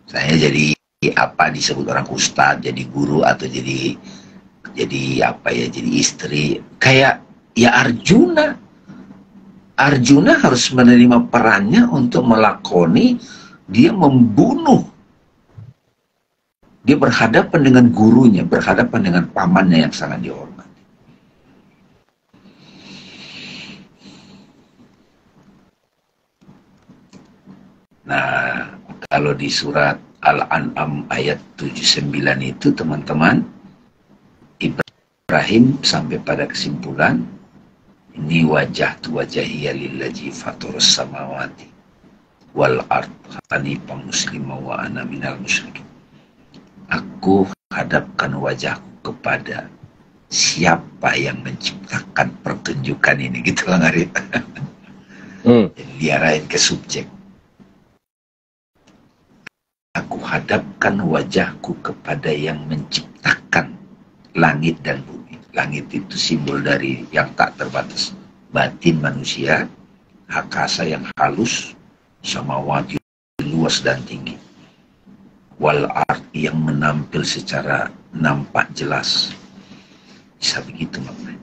Saya jadi apa disebut orang ustadz, jadi guru, atau jadi apa ya, jadi istri. Kayak ya Arjuna harus menerima perannya untuk melakoni, dia membunuh. Dia berhadapan dengan gurunya, berhadapan dengan pamannya yang sangat dihormati. Nah, kalau di surat Al-An'am ayat 79 itu, teman-teman, Ibrahim sampai pada kesimpulan, ini wajah tu wajahiyya lillazi faturus samawati wal ard hanifan muslima wa ana minal musyrikin. Aku hadapkan wajahku kepada siapa yang menciptakan pertunjukan ini, gitu Bang Arif. Diarahin ke subjek. Aku hadapkan wajahku kepada yang menciptakan langit dan bumi. Langit itu simbol dari yang tak terbatas. Batin manusia, akasa yang halus, samawati luas dan tinggi. Wal art yang menampil secara nampak jelas. Bisa begitu, maknanya.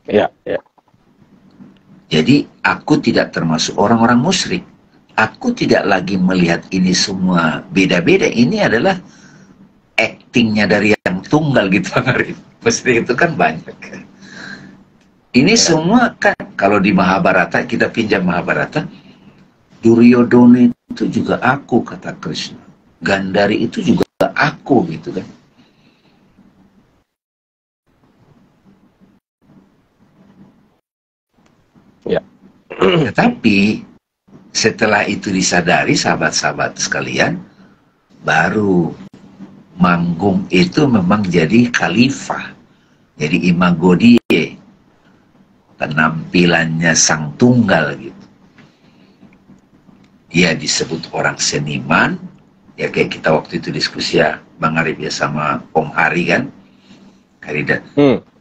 Ya, ya. Jadi aku tidak termasuk orang-orang musyrik. Aku tidak lagi melihat ini semua beda-beda. Ini adalah actingnya dari yang tunggal gitu, Bang Arif. Musyrik itu kan banyak. Ini semua kan, kalau di Mahabharata, kita pinjam Mahabharata, Duryodhana itu juga aku, kata Krishna. Gandari itu juga aku, gitu kan. Ya. Tetapi setelah itu disadari, sahabat-sahabat sekalian, baru manggung itu memang jadi khalifah, jadi imago Dei, penampilannya sang tunggal gitu. Dia disebut orang seniman, ya kayak kita waktu itu diskusi ya, Bang Arif ya sama Om Hari kan, Karida.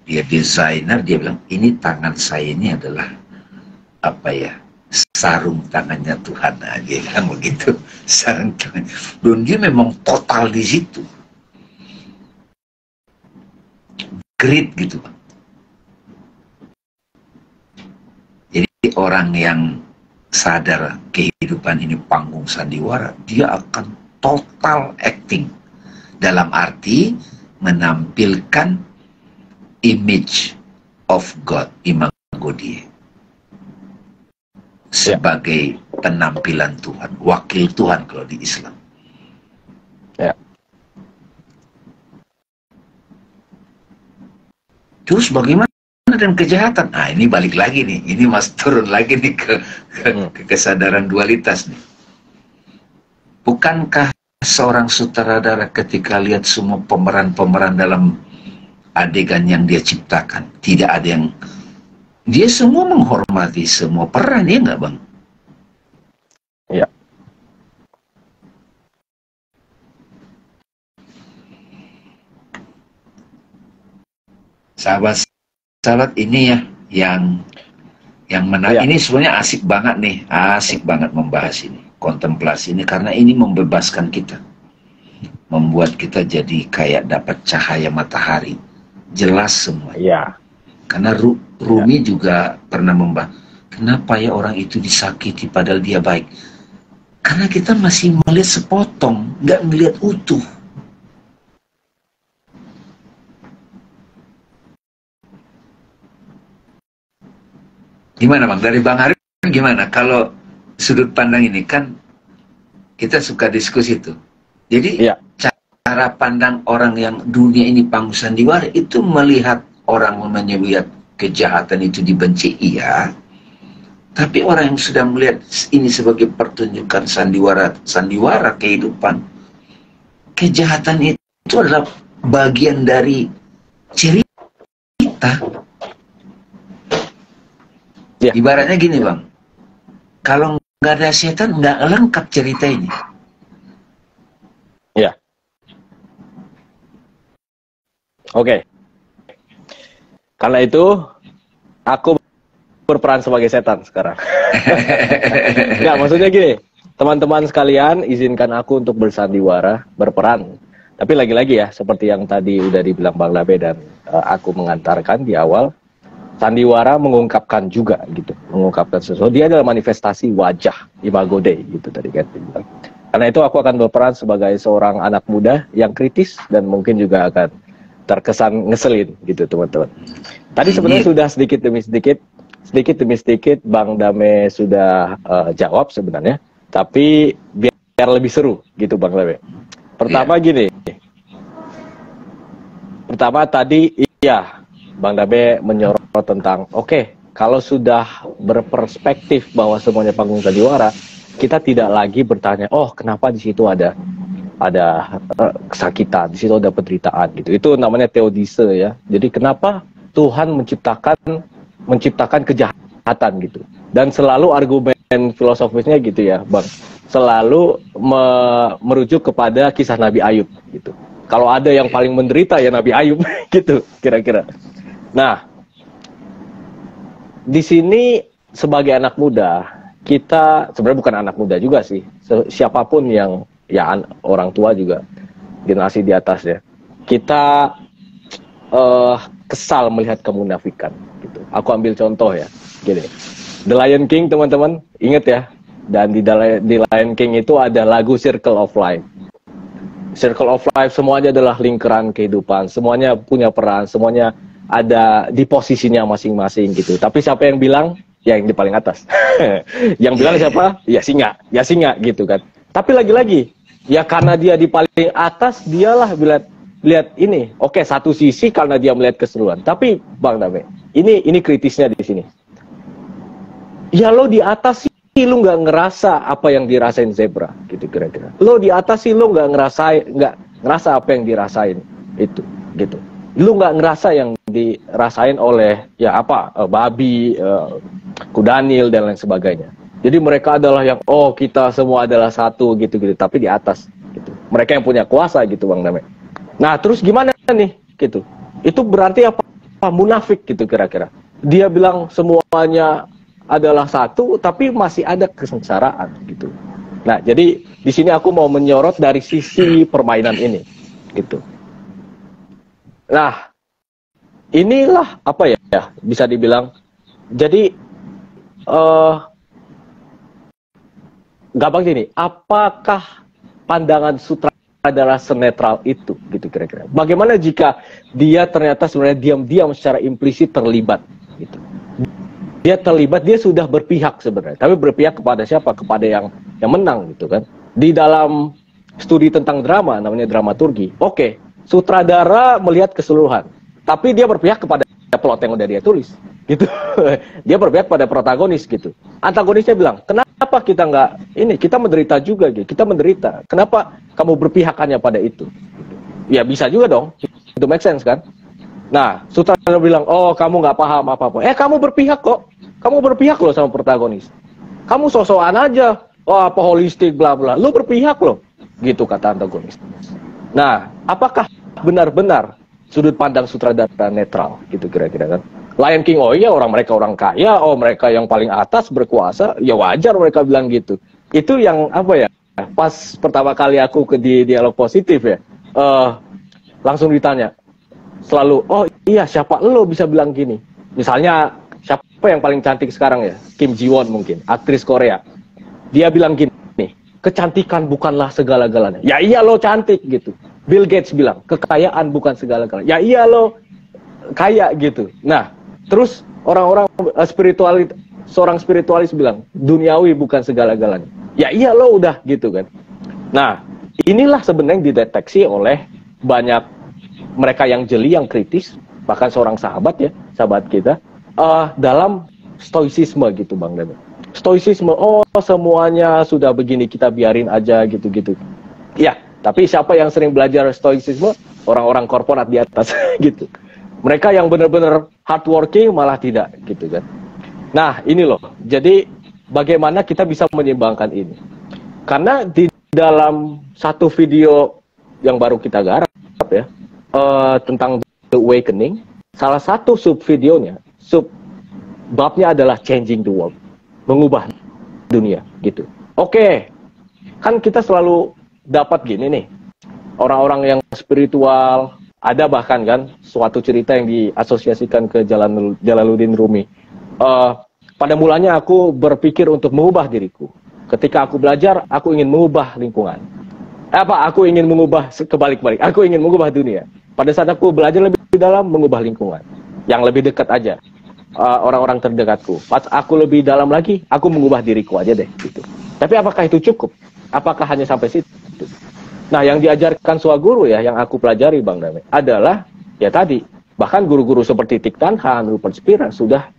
Dia desainer, dia bilang ini tangan saya ini adalah apa ya, sarung tangannya Tuhan aja, kan begitu, sarung tangan. Dan dia memang total di situ, great gitu, Bang. Jadi orang yang sadar kehidupan ini panggung sandiwara, dia akan total acting, dalam arti menampilkan image of God, imago Dei, sebagai penampilan Tuhan, wakil Tuhan kalau di Islam. Ya. Terus bagaimana dan kejahatan. Nah, ini balik lagi nih. Ini mas turun lagi nih ke kesadaran dualitas nih. Bukankah seorang sutradara ketika lihat semua pemeran-pemeran dalam adegan yang dia ciptakan, tidak ada yang, dia semua menghormati semua peran, ya nggak Bang? Ya. Sahabat ini ya yang menarik. Ya. Ini sebenarnya asik banget nih, asik banget membahas ini, kontemplasi ini, karena ini membebaskan kita, membuat kita jadi kayak dapat cahaya matahari, jelas semua. Ya. Karena Rumi juga pernah membahas, kenapa ya orang itu disakiti padahal dia baik? Karena kita masih melihat sepotong, nggak melihat utuh. Gimana Bang? Dari Bang Arif gimana? Kalau sudut pandang ini kan kita suka diskusi tuh. Jadi Ya. cara pandang orang yang dunia ini panggung sandiwara itu melihat orang melihat kejahatan itu dibenci, iya. Tapi orang yang sudah melihat ini sebagai pertunjukan sandiwara kehidupan, kejahatan itu adalah bagian dari cerita. Ya. Ibaratnya gini Bang, kalau nggak ada setan nggak lengkap cerita ini. Ya. Oke. Karena itu aku berperan sebagai setan sekarang. Nggak, maksudnya gini, teman-teman sekalian, izinkan aku untuk bersandiwara, berperan. Tapi lagi-lagi ya, seperti yang tadi udah dibilang Bang Labe dan aku mengantarkan di awal, sandiwara mengungkapkan juga gitu, mengungkapkan sesuatu. Dia adalah manifestasi wajah, imago Dei gitu tadi kan. Karena itu aku akan berperan sebagai seorang anak muda yang kritis dan mungkin juga akan terkesan ngeselin gitu teman-teman. Tadi sebenarnya sudah sedikit demi sedikit Bang Dame sudah jawab sebenarnya, tapi biar lebih seru gitu Bang Dame. Pertama gini, pertama tadi iya Bang Dabe menyorot tentang, oke, kalau sudah berperspektif bahwa semuanya panggung sandiwara, kita tidak lagi bertanya, oh kenapa di situ ada kesakitan, di situ ada penderitaan gitu. Itu namanya teodise ya. Jadi kenapa Tuhan menciptakan kejahatan gitu. Dan selalu argumen filosofisnya gitu ya, Bang. Selalu merujuk kepada kisah Nabi Ayub gitu. Kalau ada yang paling menderita ya Nabi Ayub gitu kira-kira. Nah, di sini sebagai anak muda, kita sebenarnya bukan anak muda juga sih. Siapapun yang ya orang tua juga, generasi di atas ya. Kita kesal melihat kemunafikan gitu. Aku ambil contoh ya, gini. The Lion King teman-teman, ingat ya. Dan di Lion King itu ada lagu Circle of Life. Circle of Life semuanya adalah lingkaran kehidupan, semuanya punya peran, semuanya ada di posisinya masing-masing gitu. Tapi siapa yang bilang? Ya yang di paling atas. Yang bilang siapa? Ya singa gitu kan. Tapi lagi-lagi, ya karena dia di paling atas, dialah lihat ini. Oke, satu sisi karena dia melihat keseluruhan. Tapi Bang Dame, ini kritisnya di sini. Ya lo di atas sih lo nggak ngerasa apa yang dirasain zebra gitu kira-kira. Lo di atas sih lo nggak ngerasa apa yang dirasain itu gitu. Lu nggak ngerasa yang dirasain oleh ya babi, kudanil dan lain sebagainya. Jadi mereka adalah yang kita semua adalah satu gitu tapi di atas gitu. Mereka yang punya kuasa gitu Bang Dame. Nah terus gimana nih gitu? Itu berarti apa? Munafik gitu kira-kira. Dia bilang semuanya adalah satu tapi masih ada kesengsaraan gitu. Nah jadi di sini aku mau menyorot dari sisi permainan ini gitu. Nah, inilah apa ya bisa dibilang. Jadi gampang gini, apakah pandangan sutradara senetral itu gitu kira-kira? Bagaimana jika dia ternyata sebenarnya diam-diam secara implisit terlibat gitu. Dia terlibat, dia sudah berpihak sebenarnya. Tapi berpihak kepada siapa? Kepada yang menang gitu kan. Di dalam studi tentang drama namanya dramaturgi. Oke. Sutradara melihat keseluruhan, tapi dia berpihak kepada plot yang udah dia tulis gitu. Dia berpihak pada protagonis gitu. Antagonisnya bilang, kenapa kita nggak ini, kita menderita juga gitu, kita menderita, kenapa kamu berpihak hanya pada itu? Ya bisa juga dong, itu make sense kan. Nah, sutradara bilang, oh kamu nggak paham apa-apa. Kamu berpihak kok, kamu berpihak loh sama protagonis. Kamu sosokan aja, apa holistik bla bla, lu berpihak loh, gitu kata antagonis. Nah, apakah benar-benar sudut pandang sutradara netral gitu kira-kira kan? Lion King, oh iya mereka orang kaya, oh mereka yang paling atas berkuasa, ya wajar mereka bilang gitu. Itu yang apa ya? Pas pertama kali aku di dialog positif ya, langsung ditanya, selalu, oh iya siapa lo bisa bilang gini? Misalnya siapa yang paling cantik sekarang ya? Kim Ji Won mungkin, aktris Korea. Dia bilang gini, kecantikan bukanlah segala-galanya. Ya iya lo cantik gitu. Bill Gates bilang, kekayaan bukan segala-galanya. Ya iya lo kaya gitu. Nah, terus orang-orang seorang spiritualis bilang, duniawi bukan segala-galanya. Ya iya lo udah gitu kan. Nah, inilah sebenarnya yang dideteksi oleh banyak mereka yang jeli, yang kritis, bahkan seorang sahabat ya, sahabat kita, dalam stoicisme gitu Bang Dada. Stoicisme, oh semuanya sudah begini, kita biarin aja gitu-gitu. Ya, tapi siapa yang sering belajar stoicisme? Orang-orang korporat di atas gitu. Mereka yang benar-benar hardworking malah tidak gitu kan. Nah ini loh, jadi bagaimana kita bisa menyeimbangkan ini? Karena di dalam satu video yang baru kita garap ya, tentang The Awakening, salah satu sub videonya, sub babnya adalah Changing the World, mengubah dunia gitu. Oke, kan kita selalu dapat gini nih, orang-orang yang spiritual, ada bahkan kan suatu cerita yang diasosiasikan ke Jalaluddin Rumi. Pada mulanya aku berpikir untuk mengubah diriku. Ketika aku belajar, aku ingin mengubah lingkungan. Aku ingin mengubah kebalik-balik. Aku ingin mengubah dunia. Pada saat aku belajar lebih dalam, mengubah lingkungan. Yang lebih dekat aja. Orang-orang terdekatku. Pas aku lebih dalam lagi, aku mengubah diriku aja deh. Gitu. Tapi apakah itu cukup? Apakah hanya sampai situ? Nah, yang diajarkan Swaguru ya, yang aku pelajari Bang Dame, adalah ya tadi, bahkan guru-guru seperti Thich Nhat Hanh, Rupert Spira sudah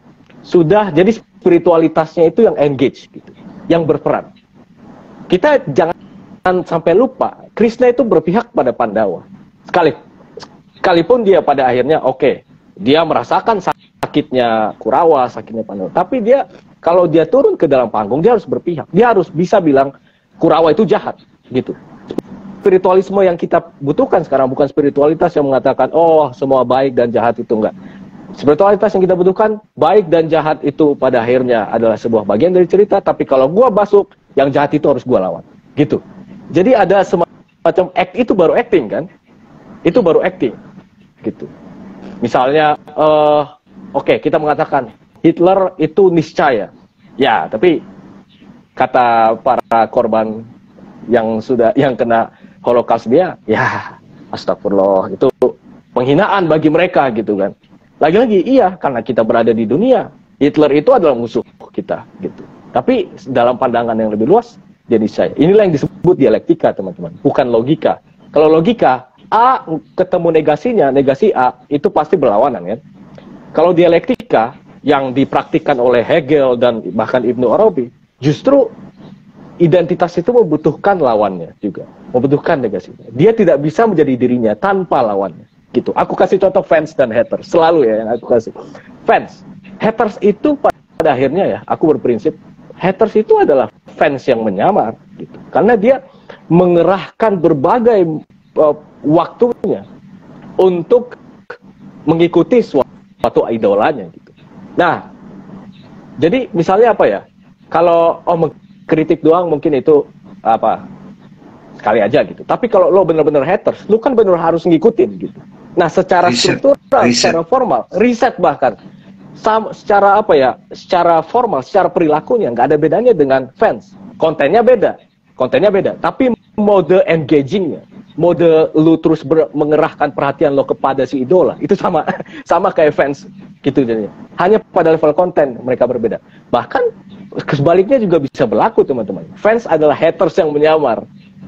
jadi spiritualitasnya itu yang engage gitu, yang berperan. Kita jangan sampai lupa, Krishna itu berpihak pada Pandawa. Sekalipun dia pada akhirnya dia merasakan sakitnya Kurawa, sakitnya Pandawa, tapi dia kalau dia turun ke dalam panggung, dia harus berpihak. Dia harus bisa bilang Kurawa itu jahat gitu. Spiritualisme yang kita butuhkan sekarang bukan spiritualitas yang mengatakan oh semua baik dan jahat itu enggak. Spiritualitas yang kita butuhkan, baik dan jahat itu pada akhirnya adalah sebuah bagian dari cerita, tapi kalau gua masuk, yang jahat itu harus gua lawan. Gitu. Jadi ada semacam act, itu baru acting kan? Itu baru acting. Gitu. Misalnya kita mengatakan Hitler itu niscaya. Ya, tapi kata para korban yang kena Holocaust dia, ya astagfirullah, itu penghinaan bagi mereka gitu kan. Lagi-lagi iya, karena kita berada di dunia, Hitler itu adalah musuh kita gitu. Tapi dalam pandangan yang lebih luas, jadi saya. Inilah yang disebut dialektika teman-teman, bukan logika. Kalau logika, A ketemu negasinya, negasi A, itu pasti berlawanan kan. Kalau dialektika yang dipraktikkan oleh Hegel dan bahkan Ibnu Arabi, justru identitas itu membutuhkan lawannya juga, membutuhkan negasinya. Dia tidak bisa menjadi dirinya tanpa lawannya. Gitu. Aku kasih contoh fans dan haters, selalu ya yang aku kasih. Fans, haters itu pada akhirnya ya, aku berprinsip, haters itu adalah fans yang menyamar, gitu. Karena dia mengerahkan berbagai waktunya untuk mengikuti suatu idolanya, gitu. Nah, jadi misalnya apa ya? Kalau kritik doang mungkin itu sekali aja gitu. Tapi kalau lo bener-bener haters, lo kan bener harus ngikutin gitu. Nah, secara struktural, secara formal, riset bahkan, secara secara formal, secara perilakunya nggak ada bedanya dengan fans. Kontennya beda, tapi mode engagingnya, mode lu terus mengerahkan perhatian lo kepada si idola, itu sama kayak fans gitu jadinya. Hanya pada level konten mereka berbeda. Bahkan sebaliknya juga bisa berlaku teman-teman. Fans adalah haters yang menyamar.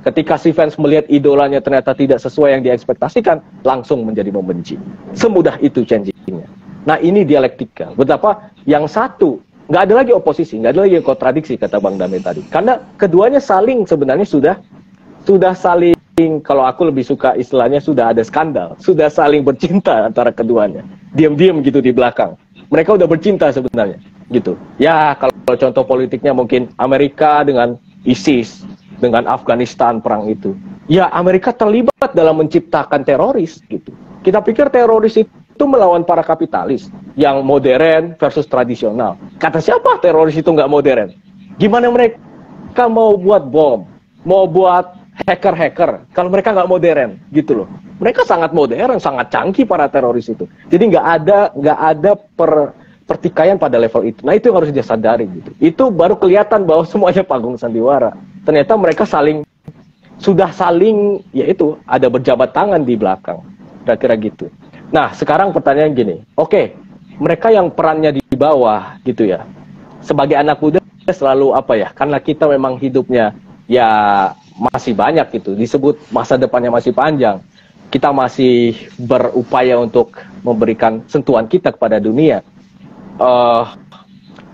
Ketika si fans melihat idolanya ternyata tidak sesuai yang diekspektasikan, langsung menjadi membenci. Semudah itu changingnya. Nah ini dialektika. Betapa yang satu nggak ada lagi oposisi, nggak ada lagi kontradiksi kata Bang Dame tadi. Karena keduanya saling sebenarnya sudah saling, kalau aku lebih suka istilahnya sudah ada skandal, sudah saling bercinta antara keduanya. Diam-diam gitu di belakang. Mereka udah bercinta sebenarnya, gitu. Ya kalau contoh politiknya mungkin Amerika dengan ISIS, dengan Afghanistan perang itu. Ya Amerika terlibat dalam menciptakan teroris, gitu. Kita pikir teroris itu melawan para kapitalis yang modern versus tradisional. Kata siapa teroris itu nggak modern? Gimana mereka mau buat bom, mau buat hacker-hacker kalau mereka nggak modern, gitu loh. Mereka sangat modern, sangat canggih para teroris itu. Jadi nggak ada pertikaian pada level itu. Nah itu yang harus dia sadari, gitu. Itu baru kelihatan bahwa semuanya panggung sandiwara. Ternyata mereka sudah saling, yaitu ada berjabat tangan di belakang, kira-kira gitu. Nah sekarang pertanyaan gini, oke, mereka yang perannya di bawah, gitu ya. Sebagai anak muda selalu apa ya? Karena kita memang hidupnya ya masih banyak gitu, disebut masa depannya masih panjang. Kita masih berupaya untuk memberikan sentuhan kita kepada dunia.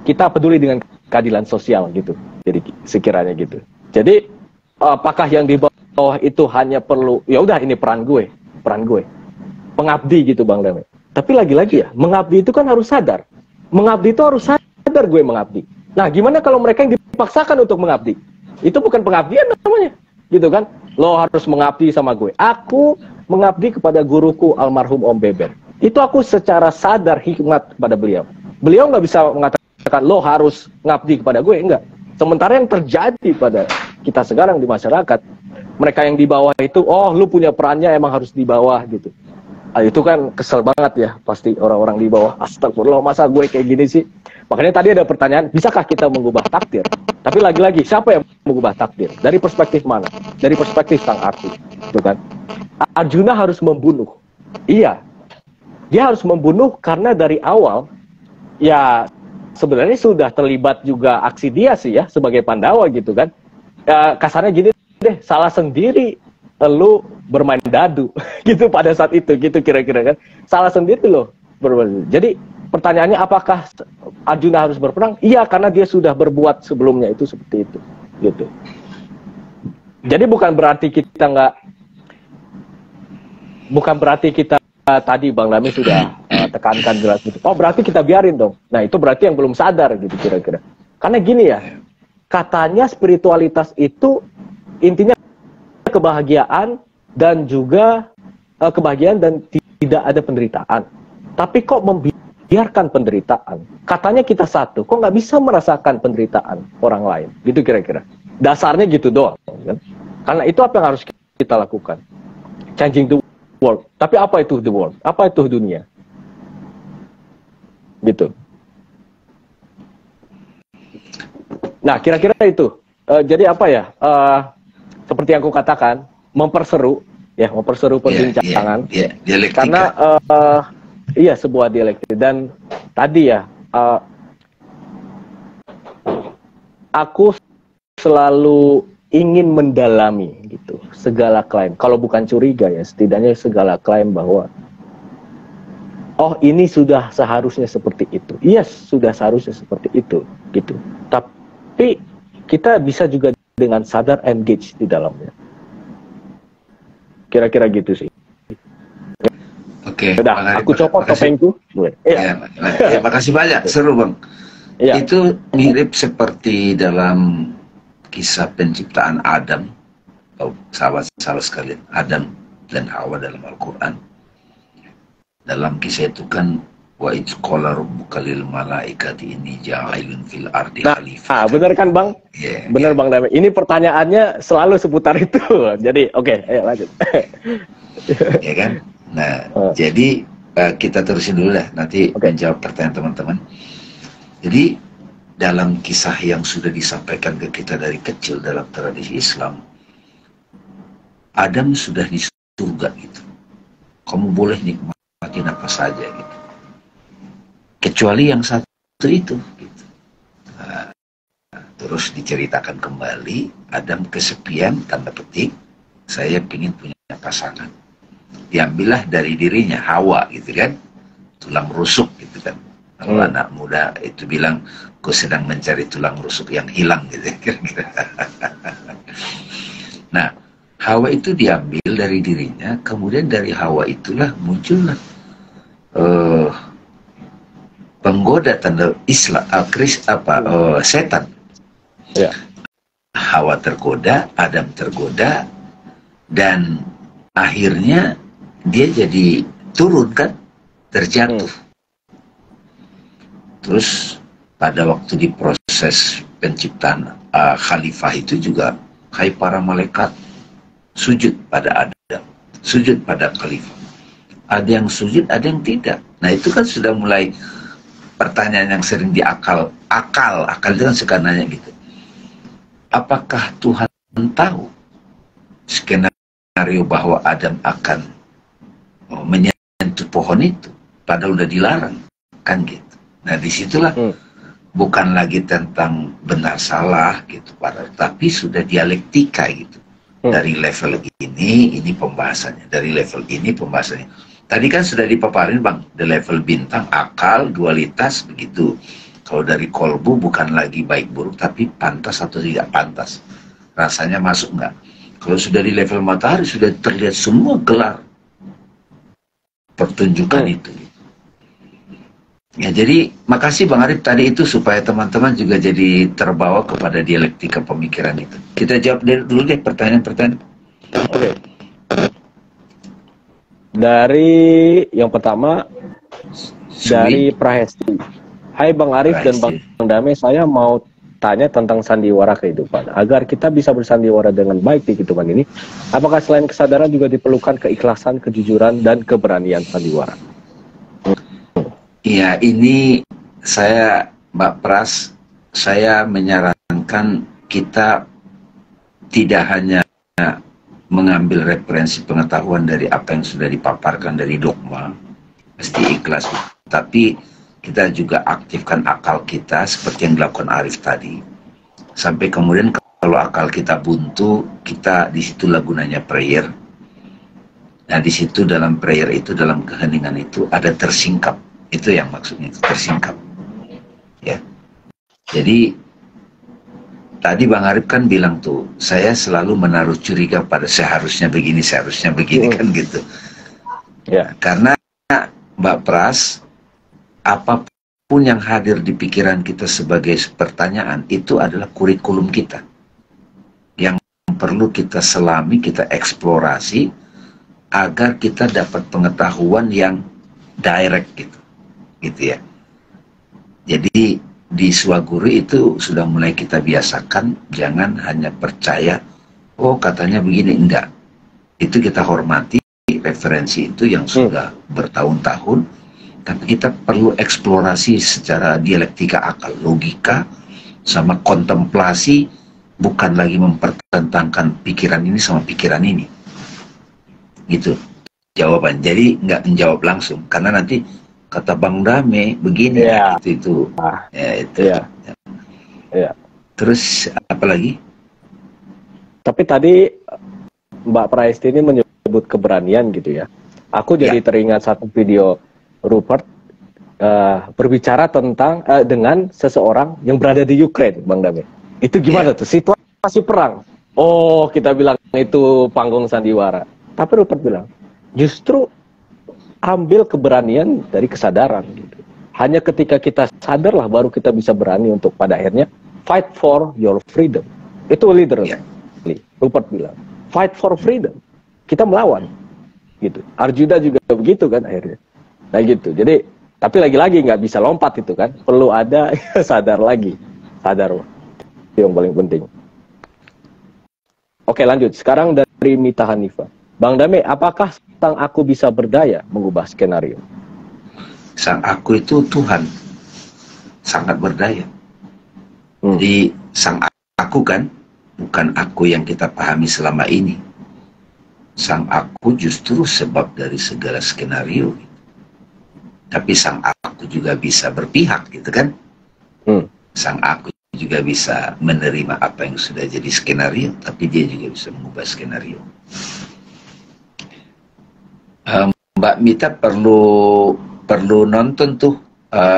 Kita peduli dengan keadilan sosial gitu. Jadi sekiranya gitu. Jadi apakah yang di bawah itu hanya perlu ya udah ini peran gue, pengabdi gitu Bang Dame. Tapi lagi-lagi ya, mengabdi itu kan harus sadar. Mengabdi itu harus sadar gue mengabdi. Nah, gimana kalau mereka yang dipaksakan untuk mengabdi? Itu bukan pengabdian namanya, gitu kan? Lo harus mengabdi sama gue. Aku mengabdi kepada guruku almarhum Om Beber. Itu aku secara sadar hikmat kepada beliau. Beliau nggak bisa mengatakan lo harus ngabdi kepada gue, enggak. Sementara yang terjadi pada kita sekarang di masyarakat, mereka yang di bawah itu, oh lu punya perannya emang harus di bawah gitu. Itu kan kesel banget ya, pasti orang-orang di bawah. Astagfirullah, masa gue kayak gini sih? Makanya tadi ada pertanyaan, bisakah kita mengubah takdir? Tapi lagi-lagi, siapa yang mengubah takdir? Dari perspektif mana? Dari perspektif sang arti, gitu kan? Arjuna harus membunuh. Iya, dia harus membunuh karena dari awal, ya sebenarnya sudah terlibat juga aksi dia sih ya, sebagai Pandawa gitu kan. Kasarnya gini deh, salah sendiri lu bermain dadu gitu pada saat itu gitu kira-kira kan, salah sendiri loh bermain. Jadi pertanyaannya apakah Arjuna harus berperang? Iya, karena dia sudah berbuat sebelumnya itu seperti itu gitu. Jadi bukan berarti kita tadi Bang Dame sudah tekankan jelas gitu. Oh berarti kita biarin dong. Nah itu berarti yang belum sadar gitu kira-kira. Karena gini ya, katanya spiritualitas itu intinya kebahagiaan dan juga kebahagiaan dan tidak ada penderitaan. Tapi kok membiarkan penderitaan? Katanya kita satu, kok nggak bisa merasakan penderitaan orang lain? Gitu kira-kira. Dasarnya gitu doang. Kan? Karena itu apa yang harus kita lakukan? Changing the world. Tapi apa itu the world? Apa itu dunia? Gitu. Nah, kira-kira itu. Jadi apa ya? Seperti yang aku katakan, memperseru perbincangan. Karena iya sebuah dialektika. Dan tadi ya, aku selalu ingin mendalami gitu segala klaim. Kalau bukan curiga ya, setidaknya segala klaim bahwa oh ini sudah seharusnya seperti itu. Iya, sudah seharusnya seperti itu gitu. Tapi kita bisa juga dengan sadar engage di dalamnya. Kira-kira gitu sih. Oke. Udah, aku copot topengku. Ya, makasih banyak, seru Bang. Ya. Itu mirip seperti dalam kisah penciptaan Adam, sahabat-sahabat sekalian, Adam dan Hawa dalam Al-Quran. Dalam kisah itu kan wa idz qala rabbuka lil malaikati inni ja'ilun fil ardi khalifah. Benar kan Bang? Yeah, benar yeah. Bang Dame. Ini pertanyaannya selalu seputar itu. Jadi oke, ayo lanjut. Ya kan? Nah, jadi kita terusin dulu lah, nanti menjawab pertanyaan teman-teman. Jadi dalam kisah yang sudah disampaikan ke kita dari kecil dalam tradisi Islam, Adam sudah di surga gitu. Kamu boleh nikmatin apa saja gitu. Kecuali yang satu itu gitu. Nah, terus diceritakan kembali Adam kesepian, tanda petik, saya ingin punya pasangan. Diambillah dari dirinya Hawa gitu kan. tulang rusuk gitu kan. Kalau anak muda itu bilang, aku sedang mencari tulang rusuk yang hilang gitu kira-kira. Nah, Hawa itu diambil dari dirinya, kemudian dari Hawa itulah muncullah penggoda tanda Islam, setan. Ya. Hawa tergoda, Adam tergoda, dan akhirnya dia jadi turun kan, terjatuh. Terus pada waktu diproses penciptaan khalifah itu juga, hai para malaikat, sujud pada Adam, sujud pada khalifah. Ada yang sujud, ada yang tidak. Nah itu kan sudah mulai pertanyaan yang sering akal itu kan suka nanya gitu. Apakah Tuhan tahu skenario bahwa Adam akan menyentuh pohon itu, padahal udah dilarang, kan gitu. Nah disitulah bukan lagi tentang benar salah gitu, tapi sudah dialektika gitu. Dari level ini pembahasannya, dari level ini pembahasannya. Tadi kan sudah dipaparin Bang, di level bintang, akal, dualitas, begitu. Kalau dari kolbu bukan lagi baik buruk, tapi pantas atau tidak pantas. Rasanya masuk nggak? Kalau sudah di level matahari, sudah terlihat semua gelar pertunjukan itu. Ya, jadi makasih Bang Arif tadi itu supaya teman-teman juga jadi terbawa kepada dialektika pemikiran itu. Kita jawab dulu deh pertanyaan-pertanyaan. Oke. Dari yang pertama dari Prahesti. Hai Bang Arif dan Bang Dame, saya mau tanya tentang sandiwara kehidupan. Agar kita bisa bersandiwara dengan baik di kehidupan ini, apakah selain kesadaran juga diperlukan keikhlasan, kejujuran, dan keberanian sandiwara? Iya, ini saya, Mbak Pras, saya menyarankan kita tidak hanya mengambil referensi pengetahuan dari apa yang sudah dipaparkan dari dogma, pasti ikhlas, tapi kita juga aktifkan akal kita seperti yang dilakukan Arif tadi, sampai kemudian kalau akal kita buntu, kita disitulah gunanya prayer. Nah disitu dalam prayer itu, dalam keheningan itu ada tersingkap. Itu yang maksudnya, itu tersingkap. Ya. Jadi tadi Bang Arif kan bilang tuh, saya selalu menaruh curiga pada seharusnya begini kan gitu. Ya. Karena Mbak Pras, apapun yang hadir di pikiran kita sebagai pertanyaan, itu adalah kurikulum kita. Yang perlu kita selami, kita eksplorasi, agar kita dapat pengetahuan yang direct gitu. Gitu ya. Jadi di Swaguru itu sudah mulai kita biasakan, jangan hanya percaya, oh katanya begini, enggak. Itu kita hormati referensi itu yang sudah bertahun-tahun, tapi kita perlu eksplorasi secara dialektika akal, logika, sama kontemplasi, bukan lagi mempertentangkan pikiran ini sama pikiran ini. Gitu jawaban. Jadi nggak menjawab langsung, karena nanti kata Bang Dame begini, itu ya itu. Ya. Terus apa lagi? Tapi tadi Mbak Praesti ini menyebut keberanian gitu ya. Aku jadi teringat satu video Rupert berbicara tentang dengan seseorang yang berada di Ukraine, Bang Dame. Itu gimana tuh situasi perang? Oh, kita bilang itu panggung sandiwara. Tapi Rupert bilang, justru ambil keberanian dari kesadaran gitu. Hanya ketika kita sadarlah baru kita bisa berani untuk pada akhirnya fight for your freedom. Itu literally. Rupert bilang, fight for freedom. Kita melawan gitu. Arjuna juga begitu kan akhirnya. Nah gitu. Jadi tapi lagi-lagi nggak bisa lompat itu kan. Perlu ada sadar lagi. Sadar. Itu yang paling penting. Oke, lanjut. Sekarang dari Mita Hanifah. Bang Dame, apakah sang aku bisa berdaya mengubah skenario? Sang aku itu Tuhan, sangat berdaya. Jadi sang aku kan bukan aku yang kita pahami selama ini. Sang aku justru sebab dari segala skenario. Tapi sang aku juga bisa berpihak gitu kan. Sang aku juga bisa menerima apa yang sudah jadi skenario, tapi dia juga bisa mengubah skenario. Mbak Mita perlu perlu nonton tuh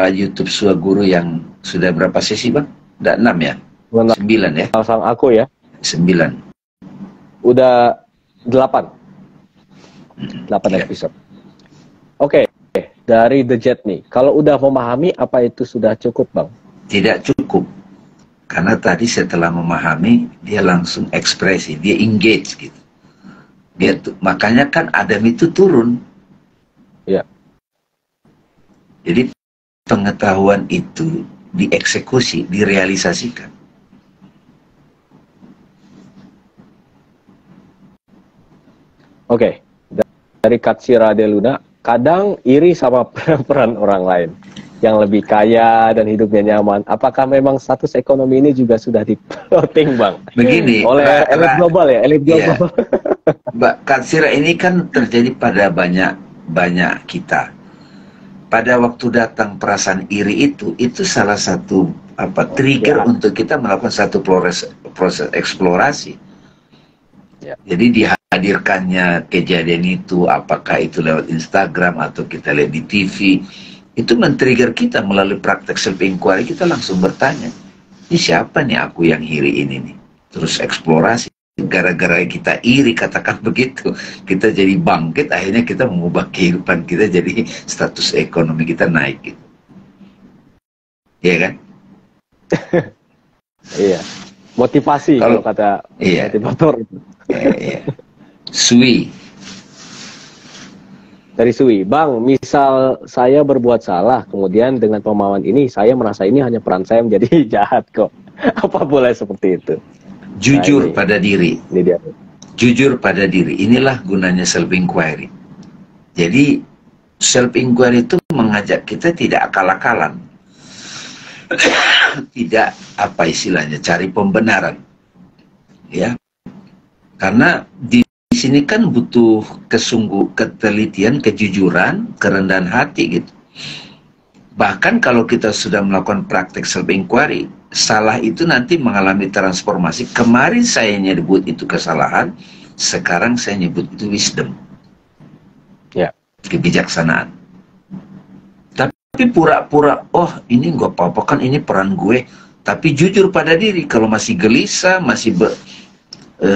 YouTube Suaguru yang sudah berapa sesi bang? Udah 6 ya? 9 ya? Sang aku ya? 9. Udah 8 episode. Oke, dari The Jet nih, kalau udah memahami apa itu sudah cukup bang? Tidak cukup, karena tadi setelah memahami dia langsung ekspresi, dia engage gitu. Dia makanya kan Adam itu turun. Ya. Jadi pengetahuan itu dieksekusi, direalisasikan. Oke, dari Katsira De Luna, kadang iri sama peran orang lain yang lebih kaya dan hidupnya nyaman. Apakah memang status ekonomi ini juga sudah diplotting bang? Begini, oleh elit global ya, elit global. Mbak Katsira, ini kan terjadi pada banyak kita. Pada waktu datang perasaan iri itu salah satu trigger untuk kita melakukan satu proses eksplorasi. Ya. Jadi dihadirkannya kejadian itu, apakah itu lewat Instagram atau kita lihat di TV, itu men-trigger kita melalui praktek self-inquiry. Kita langsung bertanya, ini siapa nih aku yang iri ini nih? Terus eksplorasi. Gara-gara kita iri, katakan begitu, kita jadi bangkit, akhirnya kita mengubah kehidupan kita, jadi status ekonomi kita naik gitu. Iya kan? Iya, motivasi kalau kata motivator itu. Iya. Sui. Dari Sui, bang, misal saya berbuat salah, kemudian dengan pemahaman ini saya merasa ini hanya peran saya menjadi jahat kok. Apa boleh seperti itu? Jujur pada diri. Jujur pada diri. Inilah gunanya self-inquiry. Jadi self-inquiry itu mengajak kita tidak akal-akalan. Tidak cari pembenaran. Ya. Karena di sini kan butuh ketelitian, kejujuran, kerendahan hati gitu. Bahkan kalau kita sudah melakukan praktek self-inquiry, salah itu nanti mengalami transformasi. Kemarin saya nyebut itu kesalahan, sekarang saya nyebut itu wisdom. Ya. Kebijaksanaan. Tapi pura-pura, oh ini nggak apa-apa kan, ini peran gue. Tapi jujur pada diri, kalau masih gelisah, masih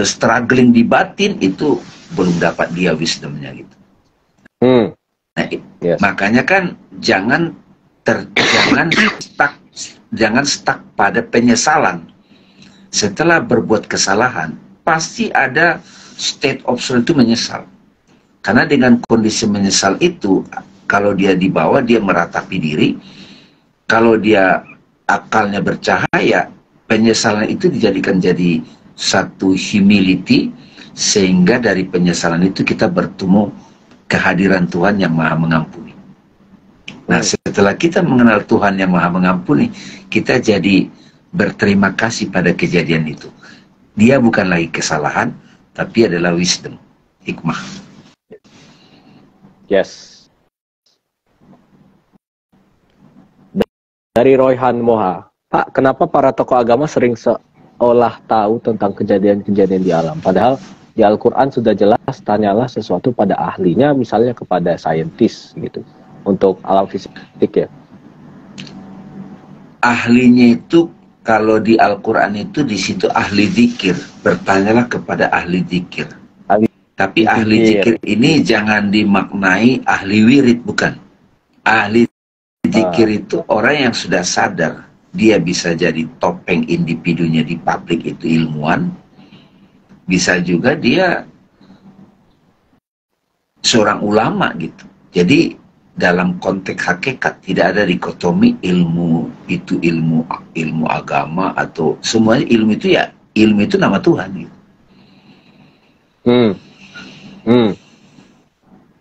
struggling di batin, itu belum dapat dia wisdomnya gitu. Nah, makanya kan jangan stuck pada penyesalan. Setelah berbuat kesalahan, pasti ada state of soul itu menyesal. Karena dengan kondisi menyesal itu, kalau dia dibawa, dia meratapi diri. Kalau dia akalnya bercahaya, penyesalan itu dijadikan jadi satu humility, sehingga dari penyesalan itu kita bertemu kehadiran Tuhan yang Maha Mengampuni. Nah, setelah kita mengenal Tuhan yang Maha Mengampuni, kita jadi berterima kasih pada kejadian itu. Dia bukan lagi kesalahan, tapi adalah wisdom, hikmah. Yes. Dari Royhan Moha, Pak, kenapa para tokoh agama sering seolah tahu tentang kejadian-kejadian di alam? Padahal di Al-Quran sudah jelas, tanyalah sesuatu pada ahlinya, misalnya kepada saintis gitu. Untuk alam fisik ya. Ahlinya itu kalau di Al-Quran itu di situ ahli zikir. Bertanyalah kepada ahli zikir. Tapi ahli zikir ini jangan dimaknai ahli wirid, bukan. Ahli zikir itu orang yang sudah sadar. Dia bisa jadi topeng individunya di publik itu ilmuwan. Bisa juga dia seorang ulama gitu. Jadi dalam konteks hakikat tidak ada dikotomi ilmu itu ilmu agama atau semuanya ilmu itu nama Tuhan gitu.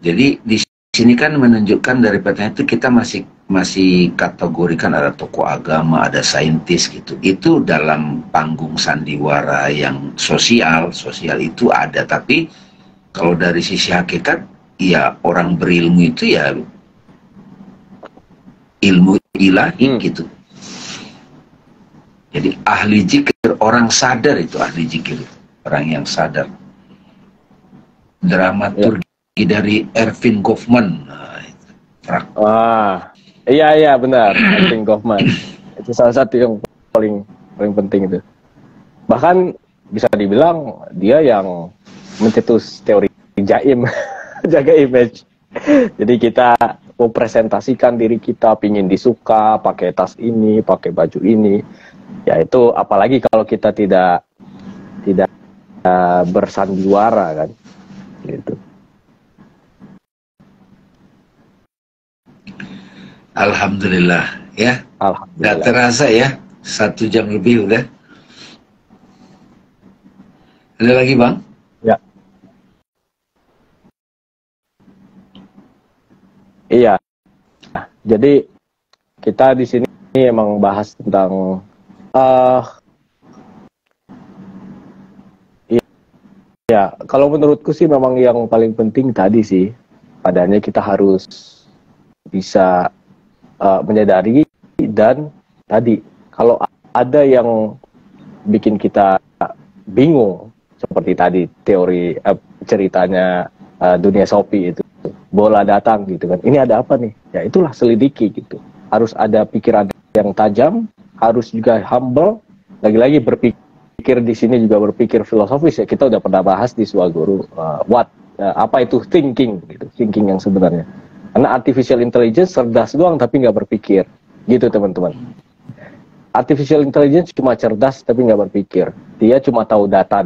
Jadi di sini kan menunjukkan dari pertanyaan itu kita masih kategorikan ada tokoh agama, ada saintis gitu. Itu dalam panggung sandiwara yang sosial itu ada, tapi kalau dari sisi hakikat ya orang berilmu itu ya ilmu ilahi gitu. Jadi ahli zikir, orang sadar itu ahli zikir, orang yang sadar. Dramaturgi dari Erving Goffman, Iya benar, Martin Goffman. Itu salah satu yang paling penting itu. Bahkan bisa dibilang dia yang mencetus teori jaim, jaga image. Jadi kita mau presentasikan diri kita, pingin disuka, pakai tas ini, pakai baju ini. Ya itu apalagi kalau kita tidak bersandiwara kan, gitu. Alhamdulillah ya. Alhamdulillah. Gak terasa ya, 1 jam lebih udah. Ada lagi Bang? Ya. Iya. Nah, jadi kita di sini emang bahas tentang ya, kalau menurutku sih memang yang paling penting tadi sih, padanya kita harus bisa menyadari, dan tadi kalau ada yang bikin kita bingung seperti tadi teori ceritanya dunia Shopee itu, bola datang gitu kan, ini ada apa nih, ya itulah selidiki gitu, harus ada pikiran yang tajam, harus juga humble, lagi-lagi berpikir di sini juga berpikir filosofis ya, kita udah pernah bahas di Swaguru apa itu thinking gitu, thinking yang sebenarnya. Karena artificial intelligence cerdas doang tapi nggak berpikir, gitu teman-teman. Artificial intelligence cuma cerdas tapi nggak berpikir. Dia cuma tahu data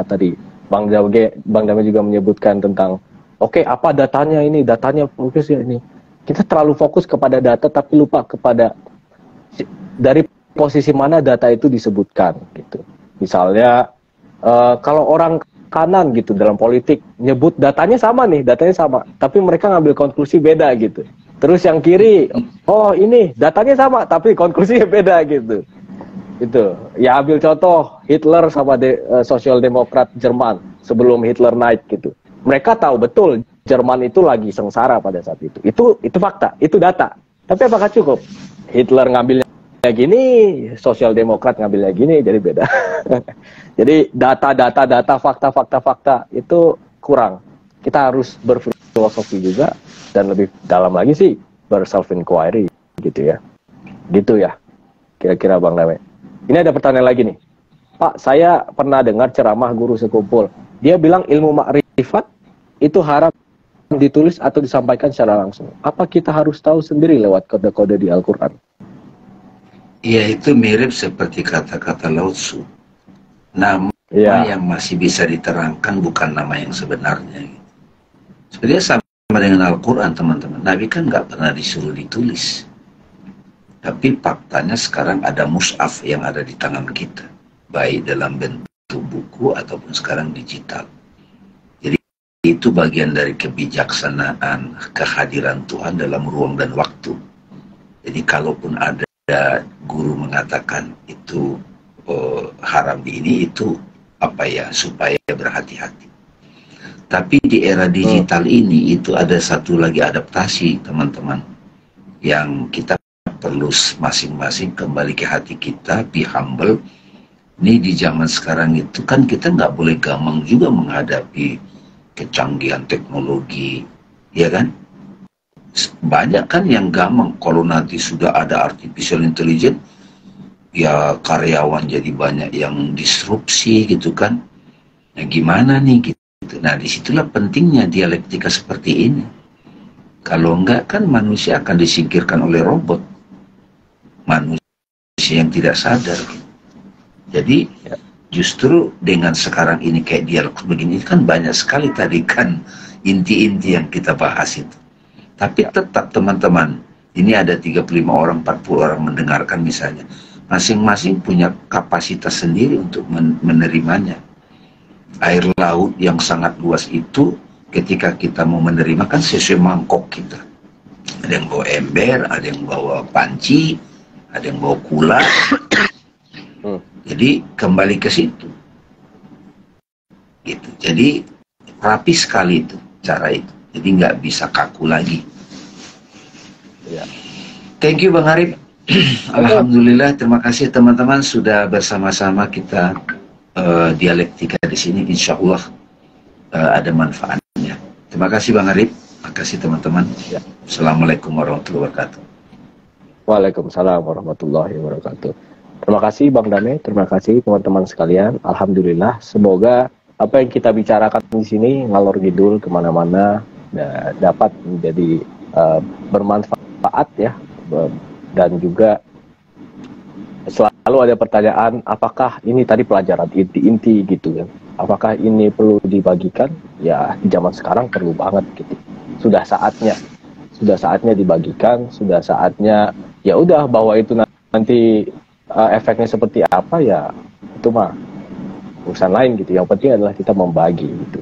tadi. Bang Dame juga menyebutkan tentang, oke, apa datanya ini, datanya fokus ya ini. Kita terlalu fokus kepada data tapi lupa kepada dari posisi mana data itu disebutkan, gitu. Misalnya kalau orang kanan gitu dalam politik nyebut datanya sama, tapi mereka ngambil konklusi beda gitu. Terus yang kiri, oh ini datanya sama tapi konklusinya beda gitu. Itu ya, ambil contoh Hitler sama sosial demokrat Jerman sebelum Hitler naik gitu. Mereka tahu betul Jerman itu lagi sengsara pada saat itu. Itu fakta, itu data. Tapi apakah cukup? Hitler ngambilnya gini, sosial demokrat ngambilnya gini, jadi beda. Jadi data, fakta itu kurang. Kita harus berfilosofi juga, dan lebih dalam lagi sih berself inquiry gitu ya. Gitu ya. Kira-kira Bang Dame. Ini ada pertanyaan lagi nih. Pak, saya pernah dengar ceramah guru sekumpul. Dia bilang ilmu makrifat itu haram ditulis atau disampaikan secara langsung. Apa kita harus tahu sendiri lewat kode-kode di Al-Quran? Ya, itu mirip seperti kata-kata Lao Tzu. Nama yang masih bisa diterangkan bukan nama yang sebenarnya. Sebenarnya sama dengan Al-Quran, teman-teman. Nabi kan nggak pernah disuruh ditulis. Tapi faktanya sekarang ada mushaf yang ada di tangan kita. Baik dalam bentuk buku ataupun sekarang digital. Jadi itu bagian dari kebijaksanaan kehadiran Tuhan dalam ruang dan waktu. Jadi kalaupun ada guru mengatakan itu haram di ini, itu apa ya, supaya berhati-hati. Tapi di era digital ini itu ada satu lagi adaptasi, teman-teman, yang kita perlu masing-masing kembali ke hati kita, be humble. Ini di zaman sekarang itu kan kita nggak boleh gampang juga menghadapi kecanggihan teknologi, ya kan? Banyak kan yang gampang, kalau nanti sudah ada artificial intelligence, ya karyawan jadi banyak yang disrupsi gitu kan. Nah gimana nih gitu. Nah disitulah pentingnya dialektika seperti ini. Kalau enggak kan manusia akan disingkirkan oleh robot. Manusia yang tidak sadar. Jadi justru dengan sekarang ini kayak dialog begini kan banyak sekali tadi kan inti-inti yang kita bahas itu. Tapi tetap teman-teman, ini ada 35 orang, 40 orang mendengarkan misalnya. Masing-masing punya kapasitas sendiri untuk menerimanya. Air laut yang sangat luas itu, ketika kita mau menerima kan sesuai mangkok kita. Ada yang bawa ember, ada yang bawa panci, ada yang bawa kula. Jadi kembali ke situ. Gitu. Jadi rapi sekali itu, cara itu. Jadi nggak bisa kaku lagi. Ya. Thank you Bang Arif. Alhamdulillah, terima kasih teman-teman sudah bersama-sama kita dialektika di sini. Insya Allah ada manfaatnya. Terima kasih Bang Arif. Makasih teman-teman. Ya. Assalamualaikum warahmatullahi wabarakatuh. Waalaikumsalam warahmatullahi wabarakatuh. Terima kasih Bang Dame, terima kasih teman-teman sekalian. Alhamdulillah, semoga apa yang kita bicarakan di sini ngalor ngidul kemana-mana dapat menjadi bermanfaat ya, dan juga selalu ada pertanyaan, apakah ini tadi pelajaran inti-inti gitu kan? Apakah ini perlu dibagikan? Ya di zaman sekarang perlu banget gitu. Sudah saatnya dibagikan, sudah saatnya ya udah bahwa itu nanti efeknya seperti apa ya itu mah urusan lain gitu. Yang penting adalah kita membagi gitu.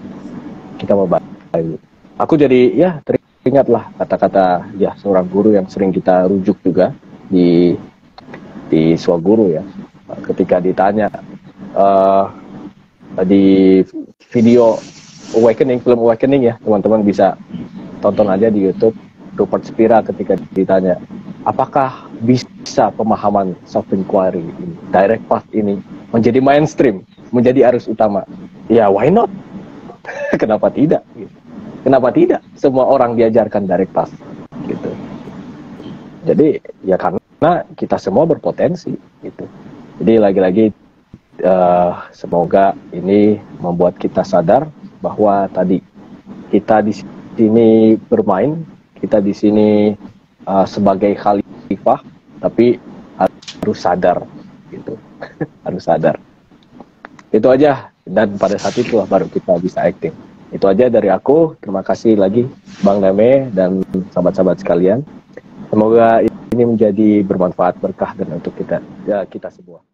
Kita membagi. Aku jadi ya teringatlah kata-kata ya seorang guru yang sering kita rujuk juga di Swaguru ya, ketika ditanya di video Awakening, film Awakening ya, teman-teman bisa tonton aja di YouTube. Rupert Spira ketika ditanya apakah bisa pemahaman self inquiry ini, direct path ini menjadi mainstream, menjadi arus utama, ya why not? Kenapa tidak? Kenapa tidak semua orang diajarkan direct path gitu? Jadi ya karena kita semua berpotensi gitu. Jadi lagi-lagi semoga ini membuat kita sadar bahwa tadi kita di sini bermain, kita di sini sebagai khalifah, tapi harus sadar gitu. Harus sadar. Itu aja, dan pada saat itu baru kita bisa acting. Itu aja dari aku. Terima kasih lagi Bang Dame dan sahabat-sahabat sekalian. Semoga ini menjadi bermanfaat, berkah dan untuk kita semua.